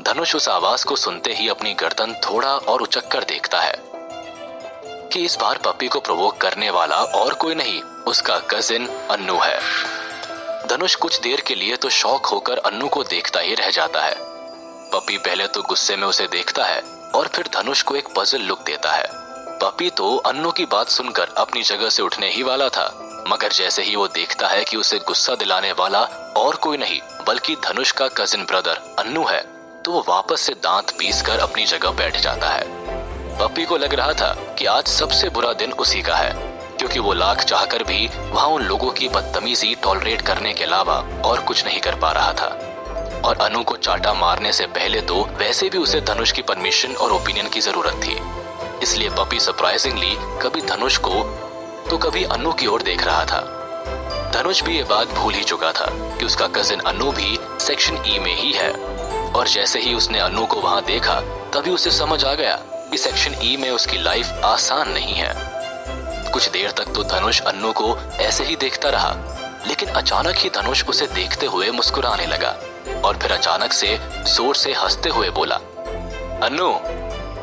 धनुष उस आवाज को सुनते ही अपनी गर्दन थोड़ा और उचक कर देखता है कि इस बार पपी को प्रोवोक करने वाला और कोई नहीं, उसका कजिन अन्नू है। धनुष कुछ देर के लिए तो शॉक होकर अन्नू को देखता ही रह जाता है। पपी पहले तो गुस्से में उसे देखता है और फिर धनुष को एक पजल लुक देता है। पपी तो अन्नू की बात सुनकर अपनी जगह से उठने ही वाला था, मगर जैसे ही वो देखता है कि उसे गुस्सा दिलाने वाला और कोई नहीं बल्कि धनुष का कजिन ब्रदर अन्नू है, तो वो वापस से दांत पीसकर अपनी जगह बैठ जाता है। पपी को लग रहा था कि आज सबसे बुरा दिन उसी का है, क्योंकि वो लाख चाहकर भी वहां उन लोगों की बदतमीजी टॉलरेट करने के अलावा और कुछ नहीं कर पा रहा था। और अनु को चाटा मारने से पहले तो वैसे भी उसे धनुष की परमिशन और ओपिनियन की जरूरत थी, इसलिए पपी सरप्राइजिंगली कभी धनुष को तो कभी अनु की ओर देख रहा था। धनुष भी ये बात भूल ही चुका था कि उसका कजिन अनु भी सेक्शन ई में ही है, और जैसे ही उसने अनु को वहां देखा तभी उसे समझ आ गया कि सेक्शन ई में उसकी लाइफ आसान नहीं है। कुछ देर तक तो धनुष अन्नू को ऐसे ही देखता रहा, लेकिन अचानक ही धनुष उसे देखते हुए मुस्कुराने लगा और फिर अचानक से जोर से हंसते हुए बोला, अन्नू,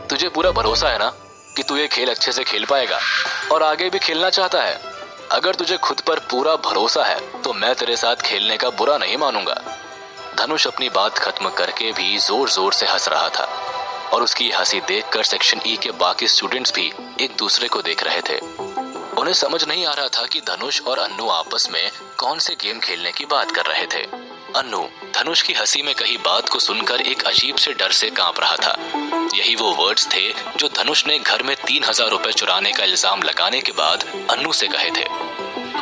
तुझे पूरा भरोसा है ना कि तू ये खेल अच्छे से खेल पाएगा और आगे भी खेलना चाहता है? अगर तुझे खुद पर पूरा भरोसा है तो मैं तेरे साथ खेलने का बुरा नहीं मानूंगा। धनुष अपनी बात खत्म करके भी जोर जोर से हंस रहा था और उसकी हंसी देखकर सेक्शन ई के बाकी स्टूडेंट्स भी एक दूसरे को देख रहे थे। उन्हें समझ नहीं आ रहा था कि धनुष और अन्नू आपस में कौन से गेम खेलने की बात कर रहे थे। अन्नू धनुष की हंसी में कही बात को सुनकर एक अजीब से डर से कांप रहा था। यही वो वर्ड्स थे जो धनुष ने घर में 3000 रुपए चुराने का इल्जाम लगाने के बाद अन्नू से कहे थे,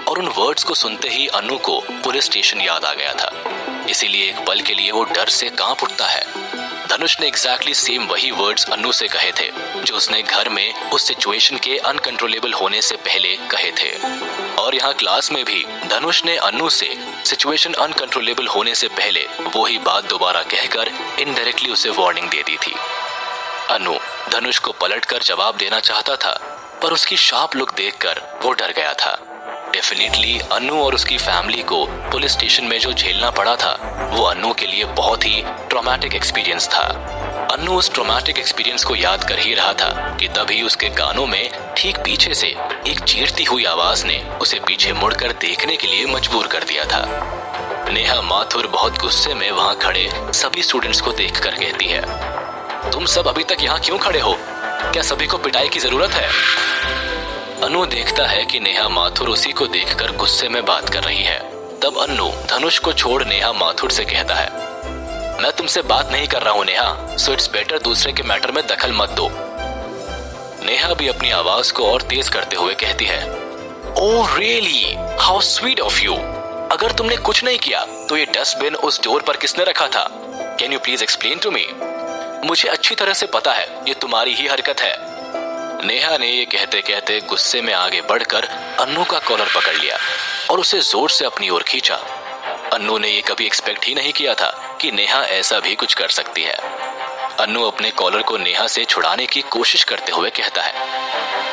और उन वर्ड्स को सुनते ही अन्नू को पुलिस स्टेशन याद आ गया था। इसीलिए एक पल के लिए वो डर से कांप उठता है। धनुष ने एग्जैक्टली सेम वही वर्ड्स अन्नू से कहे थे जो उसने घर में उस सिचुएशन के अनकंट्रोलेबल होने से पहले कहे थे, और यहाँ क्लास में भी धनुष ने अन्नू से सिचुएशन अनकंट्रोलेबल होने से पहले वो ही बात दोबारा कहकर इनडायरेक्टली उसे वार्निंग दे दी थी। अन्नू धनुष को पलटकर जवाब देना चाहता था, पर उसकी शार्प लुक देखकर वो डर गया था। डेफिनेटली अन्नू और उसकी फैमिली को पुलिस स्टेशन में जो झेलना पड़ा था वो अन्नू के लिए बहुत ही ट्रॉमेटिक एक्सपीरियंस था। अन्नू उस ट्रॉमेटिक एक्सपीरियंस को याद कर ही रहा था कि तभी उसके कानों में ठीक पीछे से एक चीरती हुई आवाज ने उसे पीछे मुड़कर देखने के लिए मजबूर कर दिया था। नेहा माथुर बहुत गुस्से में वहां खड़े सभी स्टूडेंट्स को देखकर कहती है, तुम सब अभी तक यहाँ क्यों खड़े हो? क्या सभी को पिटाई की जरूरत है? अनु देखता है कि नेहा माथुर उसी को देखकर गुस्से में बात कर रही है। तब अन्नू धनुष को छोड़ नेहा माथुर से कहता है, मैं तुमसे बात नहीं कर रहा हूँ नेहा, सो इट्स बेटर दूसरे के मैटर में दखल मत दो। नेहा भी अपनी आवाज को और तेज करते हुए कहती है, oh really, how sweet of you. अगर तुमने कुछ नहीं किया तो ये डस्टबिन उस डोर पर किसने रखा था? Can you please explain to me? मुझे अच्छी तरह से पता है ये तुम्हारी ही हरकत है। नेहा ने ये कहते कहते गुस्से में आगे बढ़कर अन्नू का कॉलर पकड़ लिया और उसे जोर से अपनी ओर खींचा। अन्नू ने ये कभी एक्सपेक्ट ही नहीं किया था कि नेहा ऐसा भी कुछ कर सकती है। अन्नू अपने कॉलर को नेहा से छुड़ाने की कोशिश करते हुए कहता है,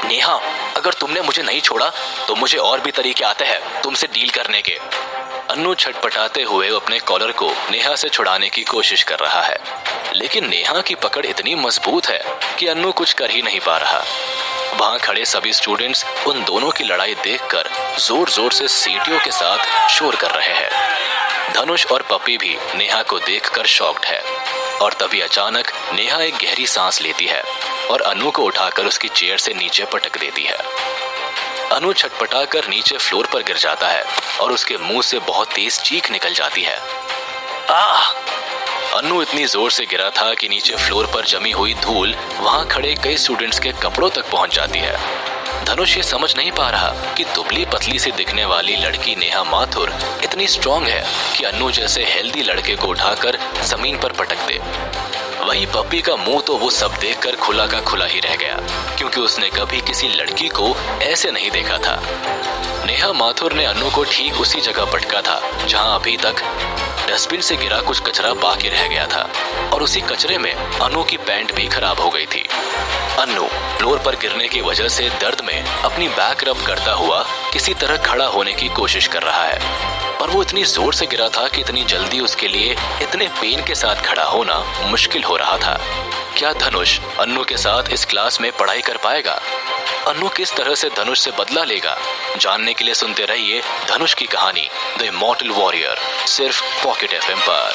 नेहा, अगर तुमने मुझे नहीं छोड़ा तो मुझे और भी तरीके आते हैं तुमसे डील करने के। अन्नू छटपटाते हुए अपने कॉलर को नेहा से छुड़ाने की कोशिश कर रहा है, लेकिन नेहा की पकड़ इतनी मजबूत है कि अन्नू कुछ कर ही नहीं पा रहा। वहां खड़े सभी स्टूडेंट्स उन दोनों की लड़ाई देखकर जोर जोर से सीटियों के साथ शोर कर रहे हैं। धनुष और पपी भी नेहा को देखकर शॉक्ड है और तभी अचानक नेहा एक गहरी सांस लेती है और अनु को उठाकर उसकी चेयर से नीचे पटक देती है। अनु छटपटाकर नीचे फ्लोर पर गिर जाता है और उसके मुंह से बहुत तेज चीख निकल जाती है। आह! अनु इतनी जोर से गिरा था कि नीचे फ्लोर पर जमी हुई धूल वहां खड़े कई स्टूडेंट्स के कपड़ों तक पहुंच जाती है। धनुष ये समझ नहीं पा रहा कि दुबली पतली से दिखने वाली लड़की नेहा माथुर इतनी स्ट्रांग है कि अनु जैसे हेल्दी लड़के को उठाकर जमीन पर पटक दे। वहीं पप्पी का मुंह तो वो सब देखकर खुला का खुला ही रह गया, क्योंकि उसने कभी किसी लड़की को ऐसे नहीं देखा था। नेहा माथुर ने अनु को ठीक उसी जगह पटका था जहां अभी तक डस्टबिन से गिरा कुछ कचरा बाकी रह गया था और उसी कचरे में अनु की पैंट भी खराब हो गई थी। अनु फ्लोर पर गिरने की वजह से दर्द में अपनी बैक रब करता हुआ किसी तरह खड़ा होने की कोशिश कर रहा है, पर वो इतनी जोर से गिरा था कि इतनी जल्दी उसके लिए इतने पेन के साथ खड़ा होना मुश्किल हो रहा था। क्या धनुष अनु के साथ इस क्लास में पढ़ाई कर पाएगा? अनु किस तरह से धनुष से बदला लेगा? जानने के लिए सुनते रहिए धनुष की कहानी द इमॉर्टल वॉरियर, सिर्फ पॉकेट एफएम पर।